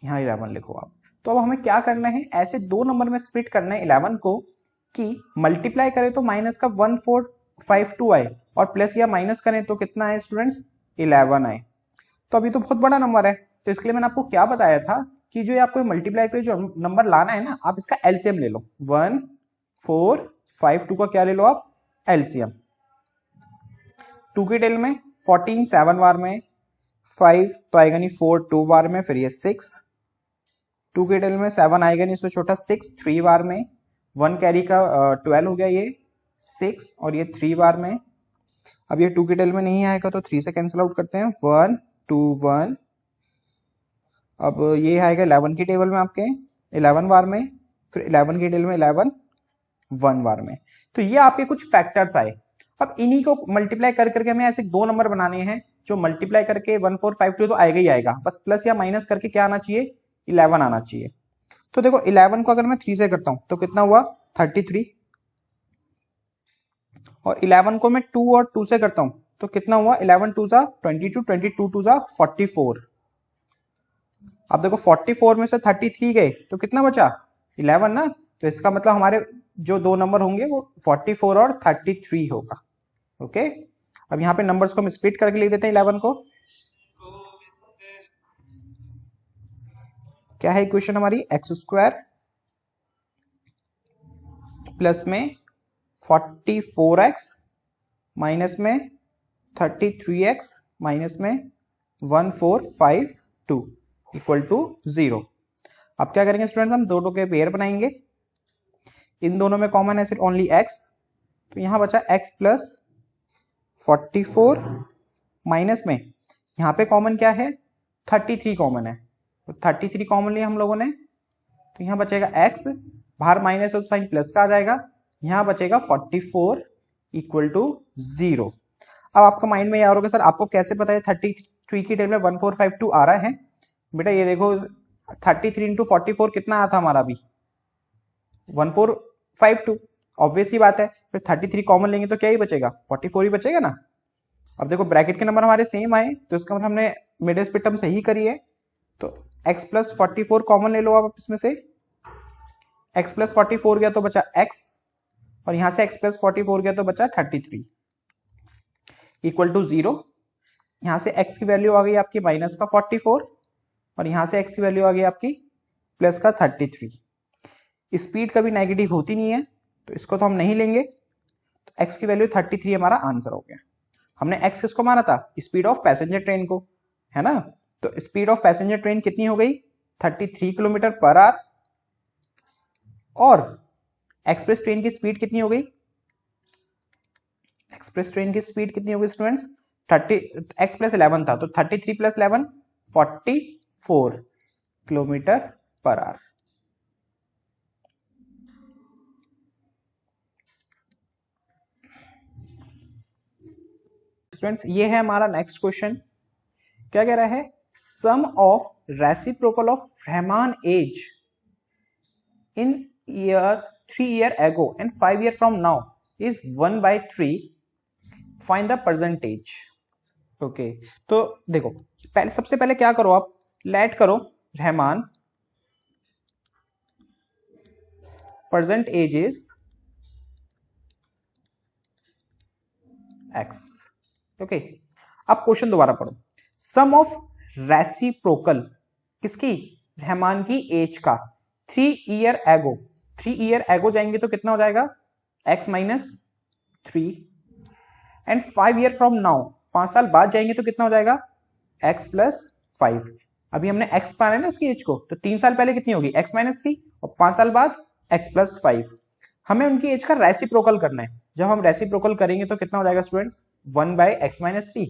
यहाँ 11 लिखो आप। तो अब हमें क्या करना है, ऐसे दो नंबर में स्प्लिट करना है 11 को कि मल्टीप्लाई करें तो माइनस का 1452 आए और प्लस या माइनस करें तो कितना आए स्टूडेंट्स, 11 आए। तो अभी तो बहुत बड़ा नंबर है, तो इसके लिए मैंने आपको क्या बताया था कि जो आपको मल्टीप्लाई करके जो नंबर लाना है ना, आप इसका एलसीएम ले लो। 1452 का क्या ले लो आप, एलसीएम। 2 की टेल में 14 7 बार में, 5 तो आएगा नहीं 4 2 बार में, फिर ये 6, 2 की टेल में 7 आएगा नहीं, इससे छोटा 6 3 बार में, 1 कैरी का 12 हो गया ये 6 और ये 3 बार में। अब ये 2 की टेल में नहीं आएगा तो 3 से कैंसिल आउट करते हैं, 1 2 1। अब ये आएगा 11 की टेबल में आपके 11 बार में, फिर 11 की टेबल में 11 1 बार में। तो ये आपके कुछ फैक्टर्स आए। अब इन्हीं को मल्टीप्लाई कर करके हमें ऐसे दो नंबर बनाने हैं जो मल्टीप्लाई करके 1452 तो आएगा ही आएगा, बस प्लस या माइनस करके क्या आना चाहिए, 11 आना चाहिए। तो देखो 11 को अगर मैं 3 से करता हूं तो कितना हुआ, 33, और 11 को मैं 2 और 2 से करता हूं तो कितना हुआ, 11 2 जा 22, 22 2 जा 44। अब देखो 44 में से 33 गए तो कितना बचा, 11 ना। तो इसका मतलब हमारे जो दो नंबर होंगे वो 44 और 33 होगा। ओके, अब यहाँ पे नंबर्स को हम स्प्लिट करके लिख देते हैं 11 को। क्या है इक्वेशन हमारी, एक्स स्क्वायर प्लस में 44x माइनस में 33x माइनस में 1452 इक्वल टू 0। अब क्या करेंगे स्टूडेंट्स, हम दोनों के पेयर बनाएंगे। इन दोनों में कॉमन है सिर्फ ओनली x, तो यहां बचा x प्लस 44 माइनस में यहां पे कॉमन क्या है, 33 कॉमन है, तो 33 कॉमन लिया हम लोगों ने, तो यहां बचेगा x, बाहर माइनस है तो साइन प्लस का आ जाएगा, यहां बचेगा 44 इक्वल टू 0। अब आपका माइंड में यार होगा सर आपको कैसे पता है 33 की टेबल में 1452 आ रहा है। बेटा ये देखो 33 इंटू 44 कितना आया था हमारा अभी, 1452, ऑब्वियस ही बात है। फिर 33 कॉमन लेंगे तो क्या ही बचेगा, 44 ही बचेगा ना। अब देखो ब्रैकेट के नंबर हमारे सेम आए तो इसका मतलब हमने मिडिल स्प्लिट टर्म सही करी है। तो x प्लस 44 कॉमन ले लो आप इसमें से, x प्लस 44 गया तो बचा x, और यहां से x प्लस 44 गया तो बचा 33 इक्वल टू 0। यहां से x की वैल्यू आ गई आपकी माइनस का 44 और यहां से x की वैल्यू आ गई आपकी प्लस का 33। स्पीड कभी नेगेटिव होती नहीं है तो इसको तो हम नहीं लेंगे, तो x की वैल्यू 33 हमारा आंसर हो गया। हमने x किसको माना था, स्पीड ऑफ पैसेंजर ट्रेन को, है ना। तो स्पीड ऑफ पैसेंजर ट्रेन कितनी हो गई, 33 किलोमीटर पर आवर, और एक्सप्रेस ट्रेन की स्पीड कितनी हो गई, एक्सप्रेस ट्रेन की स्पीड कितनी हो गई स्टूडेंट्स, 30, x प्लस 11 था तो 33 plus 11 44 kilometre per hour. Students ये है हमारा नेक्स्ट क्वेश्चन। क्या कह रहा है, sum of reciprocal of Rahman age in years 3 year ago and 5 year from now is 1/3, find the percentage। Okay, तो देखो पहले सबसे पहले क्या करो आप, लेट करो Rahman present age is x। Okay, अब क्वेश्चन दोबारा पढ़ो। सम ऑफ रेसिप्रोकल किसकी, रहमान की एज का 3 ईयर एगो, 3 ईयर एगो जाएंगे तो कितना हो जाएगा x minus 3 and 5 year from now, 5 साल बाद जाएंगे तो कितना हो जाएगा x प्लस 5। अभी हमने x पाना है ना उसकी एज को, तो 3 साल पहले कितनी होगी x माइनस 3 और 5 साल बाद x प्लस 5। हमें उनकी एज का रेसिप्रोकल करना है। जब हम रेसिप्रोकल करेंगे तो कितना हो जाएगा स्टूडेंट्स 1 बाय x माइनस 3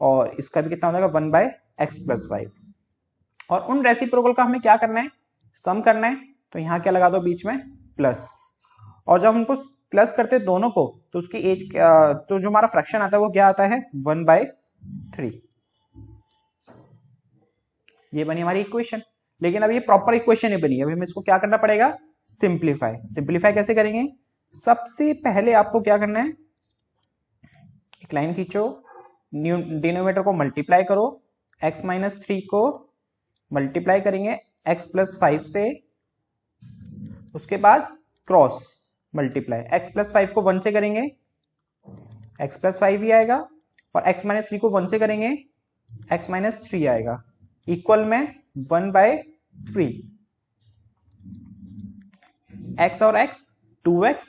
और इसका भी कितना हो जाएगा 1 बाय x प्लस 5। और उन रेसिप्रोकल का हमें क्या करना है, सम करना है। तो यहाँ क्या लगा दो बीच में प्लस, और जब हमको प्लस करते हैं दोनों को तो उसकी एज तो जो हमारा फ्रैक्शन आता है वो क्या आता है 1 बाय 3। ये बनी हमारी इक्वेशन। लेकिन अब ये प्रॉपर इक्वेशन नहीं बनी, अभी हमें इसको क्या करना पड़ेगा सिंप्लीफाई। सिंप्लीफाई कैसे करेंगे, सबसे पहले आपको क्या करना है, एक लाइन खींचो, डिनोमिनेटर को मल्टीप्लाई करो, x माइनस 3 को मल्टीप्लाई करेंगे x प्लस 5 से, उसके बाद क्रॉस मल्टीप्लाई, x प्लस 5 को 1 से करेंगे x प्लस 5 ही आएगा, और x माइनस 3 को 1 से करेंगे x माइनस 3 आएगा, इक्वल में 1 बाय 3। x और x 2x,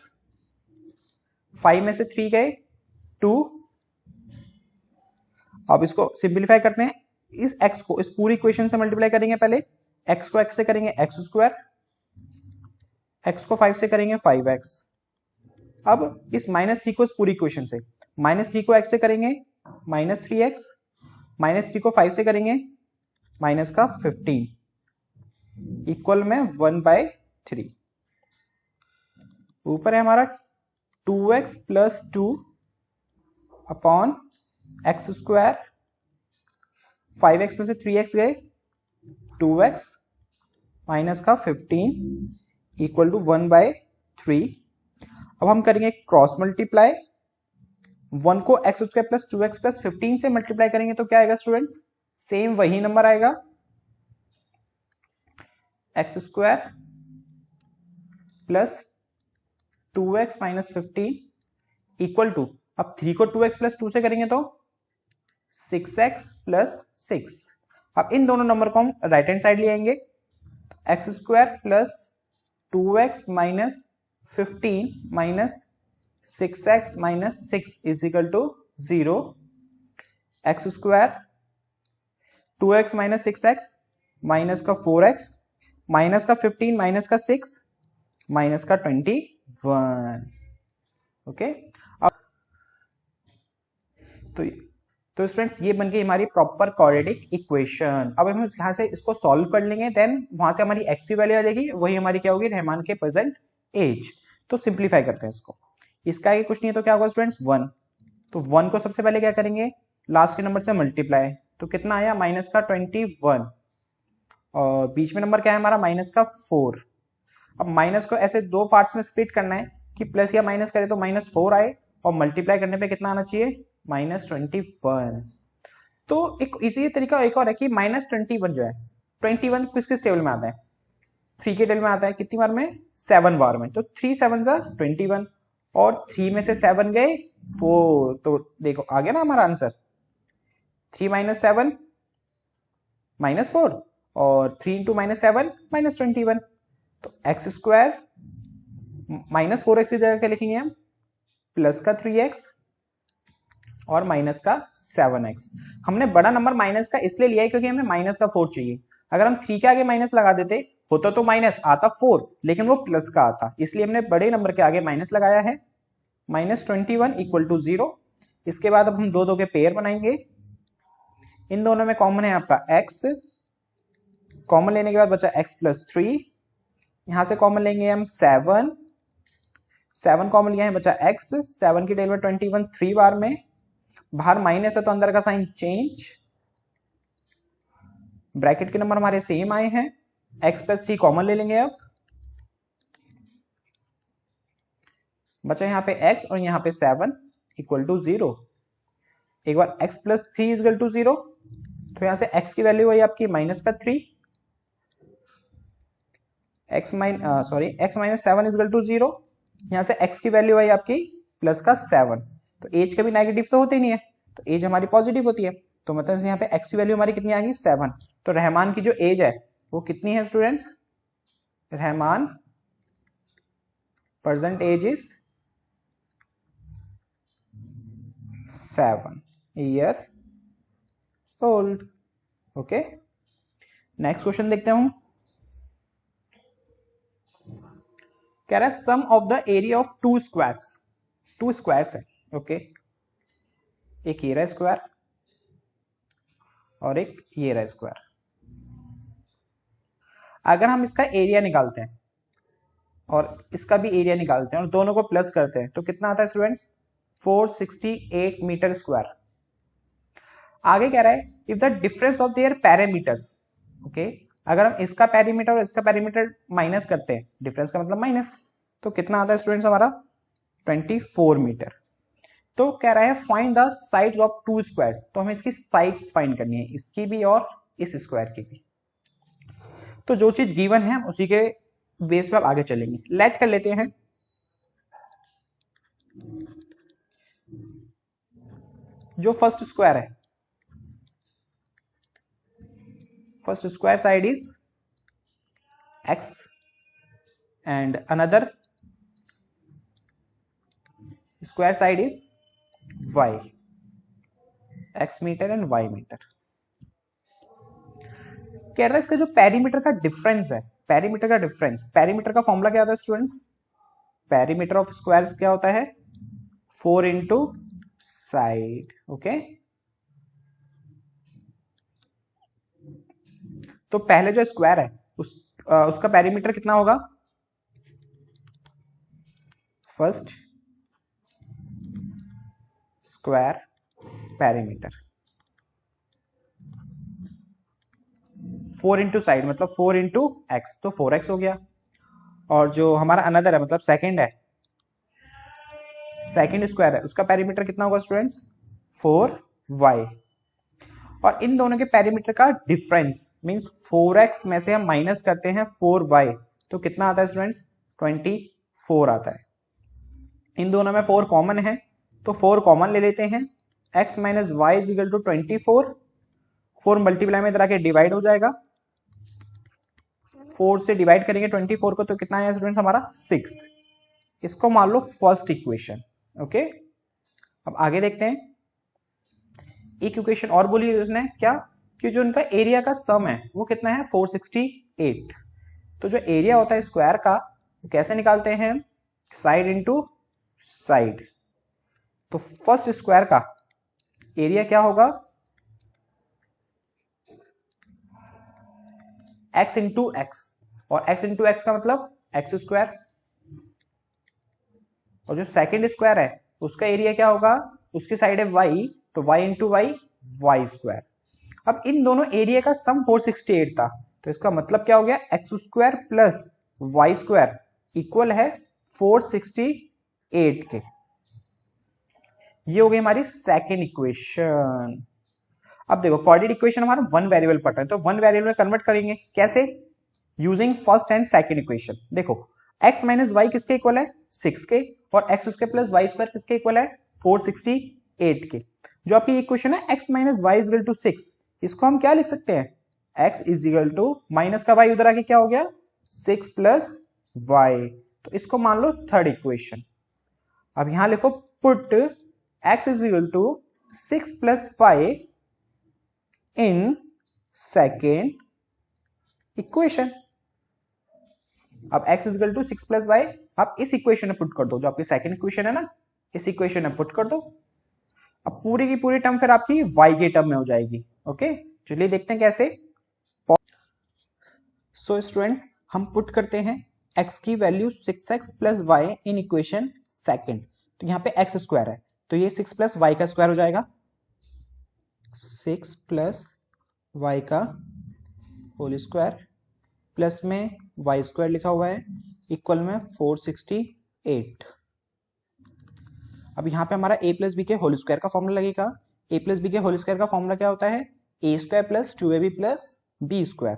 5 में से 3 गए 2। अब इसको सिंप्लीफाई करते हैं, इस x को इस पूरी इक्वेशन से मल्टीप्लाई करेंगे, पहले x को x से करेंगे x स्क्वायर, x को 5 से करेंगे 5x। अब इस माइनस 3 को इस पूरी इक्वेशन से, माइनस 3 को x से करेंगे माइनस 3x, माइनस 3 को 5 से करेंगे माइनस का 15, इक्वल में 1 बाय 3। ऊपर है हमारा 2x plus 2 upon x square, 5x में से 3x गए 2x माइनस का 15 इक्वल टू 1 बाय 3। अब हम करेंगे क्रॉस मल्टीप्लाई, 1 को x square plus 2x plus 15 से मल्टीप्लाई करेंगे तो क्या आएगा स्टूडेंट्स, सेम वही नंबर आएगा x square plus 2x minus 15 equal to, अब 3 को 2x प्लस 2 से करेंगे तो 6x प्लस 6। अब इन दोनों नंबर को हम राइट हैंड साइड ले आएंगे, x square plus 2x minus 15 minus 6x minus 6 is equal to 0। X square 2x minus 6x minus का 4x माइनस का 15 माइनस का 6 माइनस का 21। ओके, अब तो स्टूडेंट्स ये बन गई हमारी प्रॉपर क्वाड्रेटिक इक्वेशन। अब हम यहां से इसको सॉल्व कर लेंगे, देन वहां से हमारी x की वैल्यू आ जाएगी, वही हमारी क्या होगी रहमान के प्रेजेंट एज। तो सिंप्लीफाई करते हैं इसको, इसका आगे कुछ नहीं है तो क्या होगा स्टूडेंट्स 1। तो 1 को सबसे पहले क्या करेंगे लास्ट के नंबर से मल्टीप्लाई, तो कितना आया माइनस का 21, और बीच में नंबर क्या है हमारा माइनस का 4। अब माइनस को ऐसे दो पार्ट्स में स्प्लिट करना है कि प्लस या माइनस करे तो माइनस 4 आए, और मल्टीप्लाई करने पे कितना आना चाहिए माइनस 21। तो एक इसी तरीका एक और है कि माइनस 21 जो है 21 किस किस टेबल में आता है, 3 के टेबल में आता है, कितनी बार में 7 बार में। तो 3 7 21 और 3 में से 7 गए 4, तो देखो आ गया ना हमारा आंसर 3 माइनस 7 माइनस 4 और 3 इंटू माइनस 7 माइनस 21। तो एक्स स्क्वायर माइनस 4x की जगह क्या लिखेंगे हम प्लस का 3x और माइनस का 7x। हमने बड़ा नंबर माइनस का इसलिए लिया है क्योंकि हमें माइनस का 4 चाहिए। अगर हम 3 के आगे माइनस लगा देते होता तो माइनस आता 4, लेकिन वो प्लस का आता, इसलिए हमने बड़े नंबर के आगे माइनस लगाया है। Minus 21 equal to 0। इसके बाद अब हम दो के पेयर बनाएंगे, इन दोनों में कॉमन है आपका x, कॉमन लेने के बाद बचा x प्लस 3, यहां से कॉमन लेंगे हम 7 कॉमन लिया है बचा x, 7 की टेबल में 21 3 बार में, बाहर माइनस है तो अंदर का साइन चेंज, ब्रैकेट के नंबर हमारे सेम आए हैं, x प्लस 3 कॉमन ले लेंगे, अब बचा यहाँ पे x और यहाँ पे 7 इक्वल टू 0। एक बार x प्लस 3 इक्वल टू 0, तो यहां से x की वैल्यू आई आपकी माइनस का 3, x माइनस 7 इक्वल टू 0, यहां से x की वैल्यू आई आपकी प्लस का 7। तो एज कभी नेगेटिव तो होती नहीं है, तो एज हमारी पॉजिटिव होती है, तो मतलब यहाँ पे x की वैल्यू हमारी कितनी आ गई 7। तो रहमान की जो एज है वो कितनी है students? Rahman present age is 7 year old. Okay, next question देखते हैं हम। कह रहा है sum of the area of two squares है। ओके, एक ये रहा स्क्वायर और एक ये रहा स्क्वायर। अगर हम इसका एरिया निकालते हैं और इसका भी एरिया निकालते हैं और दोनों को प्लस करते हैं तो कितना आता है स्टूडेंट्स? 468 metre square. आगे कह रहा है if the difference of their parameters. Okay, अगर हम इसका पैरामीटर और इसका पैरामीटर माइनस करते हैं, डिफरेंस का मतलब माइनस, तो कितना आता है स्टूडेंट्स हमारा? 24 मीटर। तो कह रहा है find the sides of two squares. तो हमें इसकी साइड्स फाइंड करनी है, इसकी भी और इस स्क्वायर की भी। तो जो चीज गिवन है हम उसी के बेस पे अब आगे चलेंगे। लेट कर लेते हैं जो फर्स्ट स्क्वायर है, first square side is x and another square side is y, x metre and y metre. कह रहा है इसका जो पेरीमीटर का डिफरेंस है, पेरीमीटर का फॉर्मूला क्या होता है स्टूडेंट्स? पेरीमीटर ऑफ स्क्वायर्स क्या होता है? 4 इंटू साइड। ओके, तो पहले जो स्क्वायर है उसका पेरीमीटर कितना होगा? First square perimeter 4 into side मतलब 4 इंटू एक्स, तो 4x हो गया। और जो हमारा अनदर है मतलब सेकंड है, सेकंड स्क्वायर है, उसका पेरीमीटर कितना होगा स्टूडेंट्स? 4y। और इन दोनों के पेरीमीटर का डिफरेंस मींस 4x में से हम माइनस करते हैं 4y, तो कितना आता है स्टूडेंट्स? 24 आता है। इन दोनों में 4 कॉमन है तो 4 कॉमन ले लेते हैं। x minus y is equal to 24। 4 multiply में इधर आके डिवाइड हो जाएगा, 4 से डिवाइड करेंगे 24 को तो कितना आया स्टूडेंट्स हमारा? 6। इसको मान लो फर्स्ट इक्वेशन। ओके, अब आगे देखते हैं। एक इक्वेशन और बोली उसने क्या कि जो उनका एरिया का सम है वो कितना है? 468। तो जो एरिया होता है स्क्वायर का तो कैसे निकालते हैं? Side into side. तो फर्स्ट स्क्वायर का एरिया क्या होगा? x इंटू एक्स, और x इंटू एक्स का मतलब एक्स स्क्वायर। और जो सेकंड स्क्वायर है उसका एरिया क्या होगा? उसकी साइड है y, तो y into y, y square. अब इन दोनों एरिया का सम 468 था, तो इसका मतलब क्या हो गया? X square plus y square equal है 468 के। ये हो गई हमारी सेकेंड इक्वेशन। अब देखो कोऑर्डिनेट इक्वेशन हमारा वन वेरिएबल पढ़ रहे हैं, तो वन वेरिएबल में कन्वर्ट करेंगे कैसे? Using first and second equation. देखो x माइनस वाई किसके इक्वल है? 6 के, और x square plus y square किसके इक्वल है? 468 के। जो आपकी इक्वेशन है x minus y is equal to 6, इसको हम क्या लिख सकते हैं? x is equal to minus का y उधर आके क्या हो गया? 6 प्लस वाई। तो इसको मान लो थर्ड इक्वेशन। अब यहां लिखो put x is equal to 6 plus y in second equation. अब x is equal to 6 plus y आप इस इक्वेशन में पुट कर दो, जो आपकी सेकेंड इक्वेशन है ना, इस इक्वेशन में पुट कर दो। अब पूरी की पूरी टर्म फिर आपकी y के टर्म में हो जाएगी। ओके, चलिए देखते हैं कैसे। सो स्टूडेंट्स हम पुट करते हैं x की value 6x plus y in equation second. तो यहाँ पे x स्क्वायर है तो ये 6 प्लस वाई का स्क्वायर हो जाएगा, 6 प्लस वाई का होल स्क्वायर, प्लस में वाई स्क्वायर लिखा हुआ है, इक्वल में 468। अब यहाँ पे हमारा a प्लस बी के होल स्क्वायर का फॉर्मूला लगेगा। a प्लस बी के होल स्क्वायर का फॉर्मूला क्या होता है? a square plus 2ab plus b square.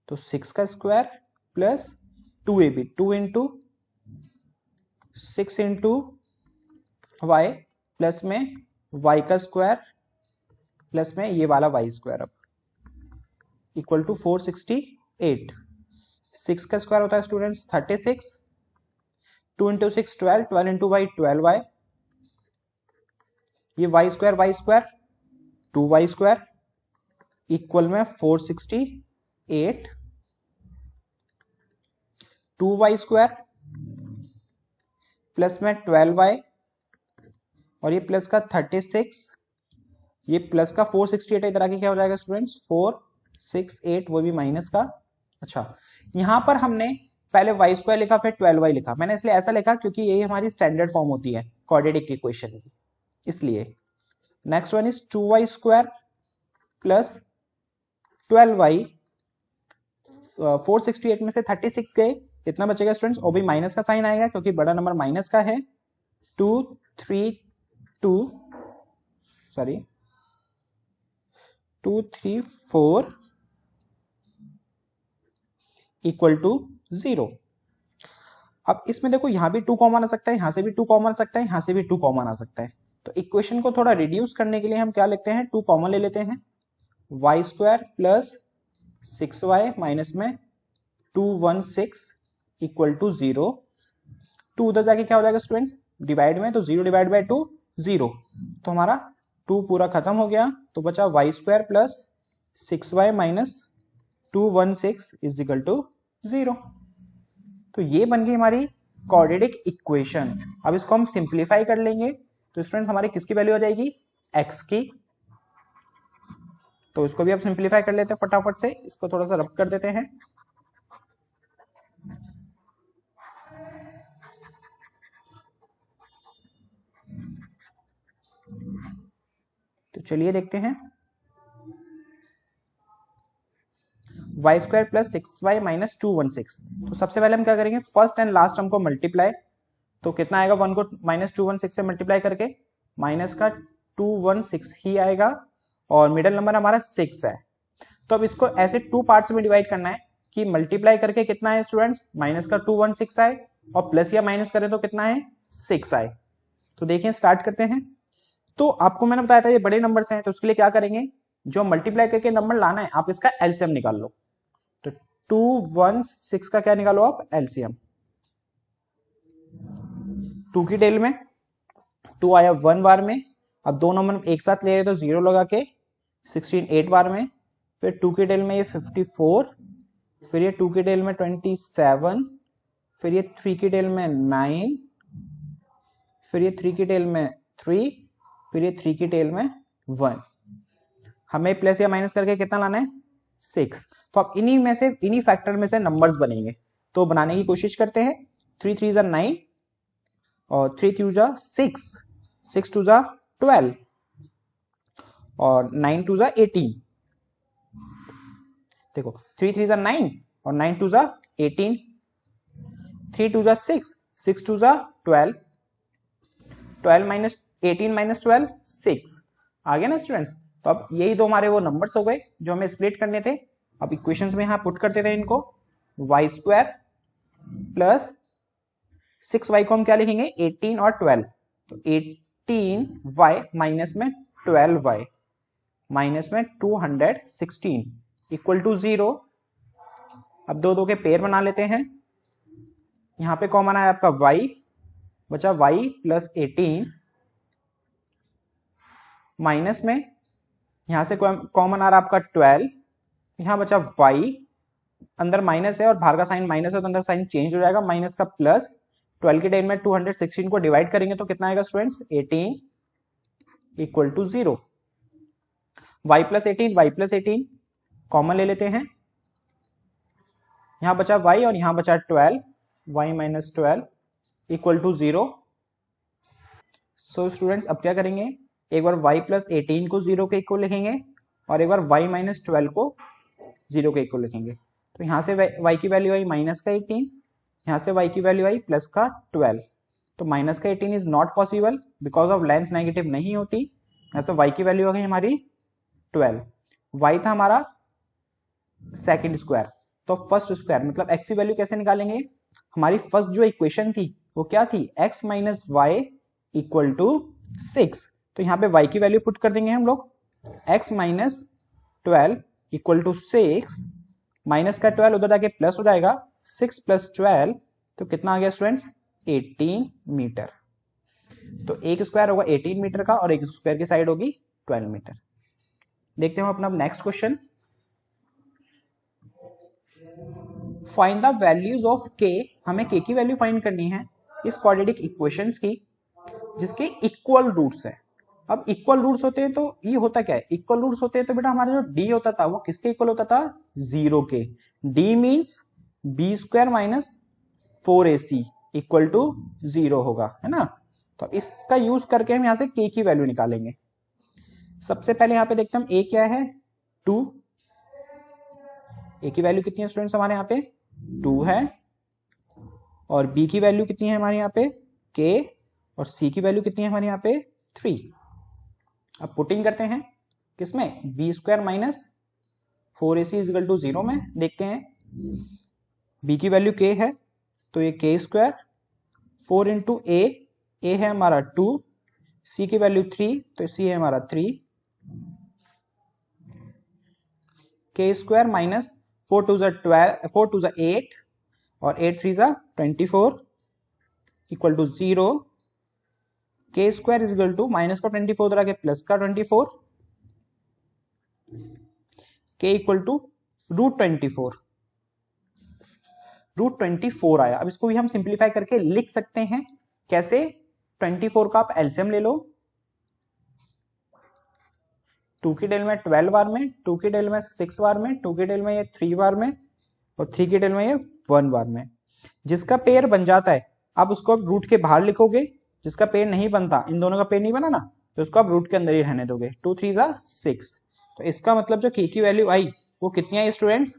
तो 6 का square plus 2ab, 2 into 6 into y, plus में y का स्क्वायर प्लस में ये वाला वाई स्क्वायर अब इक्वल टू 468। 6 का स्क्वायर होता है students 36, 2 into 6 12, 12 into Y 12y, ये Y square 2y square equal में 468, 2y स्क्वायर प्लस में 12y और ये प्लस का 36, ये प्लस का 468 इधर आके क्या हो जाएगा स्टूडेंट्स 468, वो भी माइनस का। अच्छा, यहां पर हमने पहले y स्क्वायर लिखा फिर 12y लिखा, मैंने इसलिए ऐसा लिखा क्योंकि ये हमारी स्टैंडर्ड फॉर्म होती है क्वाड्रेटिक इक्वेशन की, इसलिए। Next one is 2y square plus 12y, 468 में से 36 गए, कितना बचेगा स्टूडेंट्स, वो भी माइनस का साइन आएगा क्योंकि बड़ा नंबर माइनस का है। 234 इक्वल टू 0। अब इसमें देखो यहां भी 2 कॉमन आ सकता है, यहां से भी 2 कॉमन आ सकता है, यहां से भी 2 कॉमन आ सकता है, तो इक्वेशन को थोड़ा रिड्यूस करने के लिए हम क्या लिखते हैं, 2 कॉमन ले लेते हैं। y square plus 6y minus में 216 इक्वल टू 0। 2 उधर जाके क्या हो जाएगा स्टूडेंट्स, डिवाइड में, तो 0 डिवाइड बाय 2 0, तो हमारा 2 पूरा खत्म हो गया, तो बचा y square plus 6y minus 216 is equal to 0। तो ये बन गई हमारी क्वाड्रेटिक इक्वेशन। अब इसको हम सिंप्लीफाई कर लेंगे, तो स्टूडेंट्स हमारी किसकी वैल्यू आ जाएगी, x की। तो इसको भी अब सिंप्लीफाई कर लेते हैं फटाफट से, इसको थोड़ा सा रब कर देते हैं। तो चलिए देखते हैं, y square plus 6y minus 216। तो सबसे पहले हम क्या करेंगे, फर्स्ट एंड लास्ट टर्म को मल्टीप्लाई, तो कितना आएगा, 1 को माइनस 216 से मल्टीप्लाई करके माइनस का 216 ही आएगा, और मिडिल नंबर हमारा 6 है। तो अब इसको ऐसे 2 पार्ट्स में डिवाइड करना है कि मल्टीप्लाई करके कितना है स्टूडेंट्स, माइनस का 216 आए, और प्लस या माइनस करें तो कितना है 6 आए। तो देखिए स्टार्ट करते हैं। तो आपको मैंने बताया था ये बड़े नंबर से हैं, तो उसके लिए क्या करेंगे, जो मल्टीप्लाई करके नंबर लाना है आप इसका एलसीएम निकाल लो। तो 216 का क्या निकालो आप, एलसीएम। 2 की टेल में 2 आया 1 बार में, अब दो नंबर एक साथ ले रहे तो 0 लगा के 16 8 बार में, फिर 2 की टेल में ये 54, फिर ये 2 की टेल में 27, फिर ये 3 की टेल में 9, फिर ये 3 की टेल में 3, फिर ये 3 की टेल में 1। हमें प्लस या माइनस करके कितना लाना है, 6। तो अब इन्हीं फैक्टर में से नंबर्स बनेंगे, तो बनाने की कोशिश करते हैं। 3 3 जा 9 और 3 3 जा 6, 6 2 जा 12 और 9 2 जा 18। देखो 3 3 जा 9 और 9 2 जा 18, 3 2 जा 6, 6 2 जा 12, 12 माइनस 18 माइनस 12 6 आ गया ना स्टूडेंट्स। तो अब यही दो हमारे वो नंबर्स हो गए जो हमें स्प्लिट करने थे। अब इक्वेशंस में यहां पुट करते थे इनको, y स्क्वायर प्लस 6y को हम क्या लिखेंगे, 18 और 12, तो 18y माइनस में 12y माइनस में 216 इक्वल टू 0। अब दो दो के पेयर बना लेते हैं। यहां पे कॉमन आया आपका y, बचा y प्लस 18 माइनस में यहां से कॉमन आ रहा आपका 12, यहां बचा y, अंदर माइनस है और बाहर का साइन माइनस है तो अंदर साइन चेंज हो जाएगा, माइनस का प्लस, 12 के टेन में 216 को डिवाइड करेंगे तो कितना आएगा स्टूडेंट्स, 18 इक्वल टू 0। y प्लस 18 कॉमन ले लेते हैं, यहां बचा y और यहां बचा 12, y minus 12 equal to 0। So students अब क्या करेंगे, एक बार y प्लस 18 को 0 के इक्वल लिखेंगे और एक बार y माइनस 12 को 0 के इक्वल लिखेंगे। तो यहां से y की वैल्यू आई माइनस का 18, यहां से y की वैल्यू आई प्लस का 12, तो माइनस का 18 is not possible because of length negative नहीं होती। यहां से y की वैल्यू आ गई हमारी 12, y था हमारा सेकंड स्क्वायर, तो फर्स्ट स्क्वायर मतलब x की वैल्यू कैसे निकालेंगे, हमारी फर्स्ट जो इक्वेशन थी वो क्या थी, x minus y equal to 6, तो यहाँ पे y की वैल्यू पुट कर देंगे हम लोग, x minus 12 equal to 6, minus का 12 उधर जाके प्लस हो जाएगा, 6 प्लस 12 तो कितना आ गया स्टूडेंट्स, 18 मीटर। तो एक स्क्वायर होगा 18 मीटर का और एक स्क्वायर की साइड होगी 12 मीटर। देखते हैं अपना next question. Find the values of के, हमें के की वैल्यू फाइंड करनी है इस क्वाड्रेटिक इक्वेशंस की जिसके इक्वल रूट्स है। अब इक्वल रूट्स होते हैं तो ये होता क्या है, इक्वल रूट्स होते हैं तो बेटा हमारा जो डी होता था वो किसके इक्वल होता था, 0 के। D means b square minus 4ac equal to 0 होगा, है ना। तो इसका यूज करके हम यहां से के की वैल्यू निकालेंगे। सबसे पहले यहां पे देखते हैं हम ए क्या है, 2। ए की वैल्यू कितनी है स्टूडेंट्स हमारे यहाँ पे, 2 है। और बी की वैल्यू कितनी है हमारे यहाँ पे, के। और सी की वैल्यू कितनी है हमारे यहाँ पे, 3। अब पुटिंग करते हैं किसमें, b square minus 4ac is equal to 0 में। देखते हैं बी की वैल्यू के है तो ये के स्क्वायर, 4 इंटू ए है हमारा 2, सी की वैल्यू 3 तो सी है हमारा 3, के स्क्वायर माइनस 4 टू 8 और 8 3 24 equal to 0। K square is equal to minus का 24 उधर आके प्लस का 24, के इक्वल टू √24 आया। अब इसको भी हम सिंप्लीफाई करके लिख सकते हैं कैसे, 24 का आप एलसीएम ले लो, 2 की डेल में 12 बार में, 2 की डेल में 6 बार में, 2 की डेल में ये 3 बार में और 3 की डेल में ये 1 बार में। जिसका पेयर बन जाता है आप उसको रूट के बाहर लिखोगे, जिसका पेयर नहीं बनता, इन दोनों का पेयर नहीं बना ना, तो उसको आप रूट के अंदर ही रहने दोगे। 2 3 6। तो इसका मतलब जो के की वैल्यू आई वो कितनी आई स्टूडेंट्स,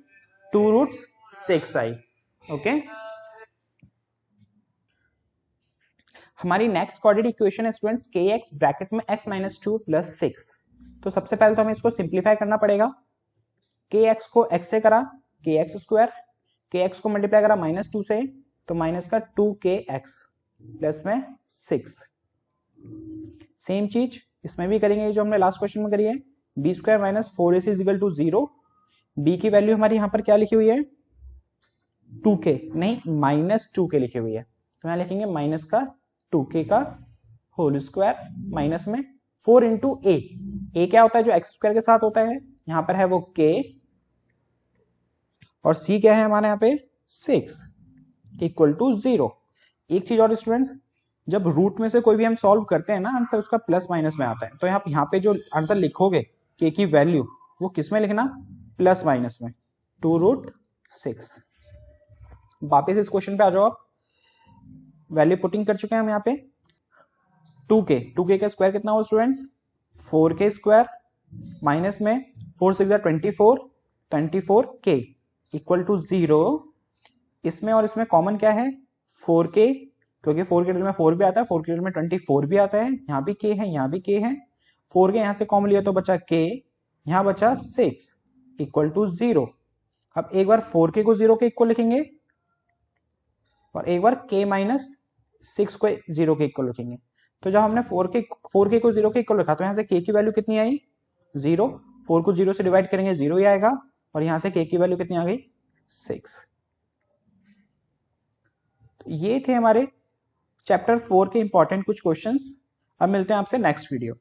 2√6 आई। ओके, हमारी नेक्स्ट क्वाड्रेटिक इक्वेशन है स्टूडेंट्स के एक्स ब्रैकेट में x माइनस 2 प्लस 6। तो सबसे पहले तो हमें इसको सिंप्लीफाई करना पड़ेगा। के एक्स को x से करा के एक्स स्क्वायर, के एक्स को मल्टीप्लाई करा माइनस 2 से तो माइनस का 2kx प्लस में 6। सेम चीज इसमें भी करेंगे जो हमने लास्ट क्वेश्चन में करी है, b square minus 4ac is equal to 0। B की वैल्यू हमारी यहाँ पर क्या लिखी हुई है, 2k नहीं माइनस 2k लिखी हुई है, तो यहाँ लिखेंगे माइनस का 2k का होल स्क्वायर माइनस में 4 इंटू ए क्या होता है जो एक्स स्क्वायर के साथ होता है, यहाँ पर है वो k और c क्या है हमारे यहाँ पे 6 इक्वल टू 0। एक चीज और स्टूडेंट्स, जब रूट में से कोई भी हम सॉल्व करते हैं ना आंसर उसका प्लस माइनस में आता है, तो आप यहाँ पे जो आंसर लिखोगे के की वैल्यू वो किस में लिखना, प्लस माइनस में, 2√6। वापिस इस क्वेश्चन पे आ जाओ आप, वैल्यू पुटिंग कर चुके हैं हम यहाँ पे। 2k का स्क्वायर कितना हो स्टूडेंट्स, 4k स्क्वायर माइनस में 4 6 24k इक्वल टू 0। इसमें और इसमें कॉमन क्या है, 4k, क्योंकि 4 के डेल में 4 भी आता है, 4 के डेल में 24 भी आता है, यहाँ भी k है यहाँ भी k है, 4k यहाँ से कॉमन लिया तो बचा k, यहाँ बचा 6 इक्वल टू 0। अब एक बार 4k को 0 के इक्वल लिखेंगे और एक बार k माइनस 6 को 0 के इक्वल लिखेंगे। तो जब हमने 4k को 0 के इक्वल रखा तो यहाँ से k की वैल्यू कितनी आई, 0। 4 को 0 से डिवाइड करेंगे 0 ही आएगा और यहाँ से k की वैल्यू कितनी आ गई, 6। तो ये थे हमारे चैप्टर 4 के इंपॉर्टेंट कुछ क्वेश्चंस। अब मिलते हैं आपसे नेक्स्ट वीडियो।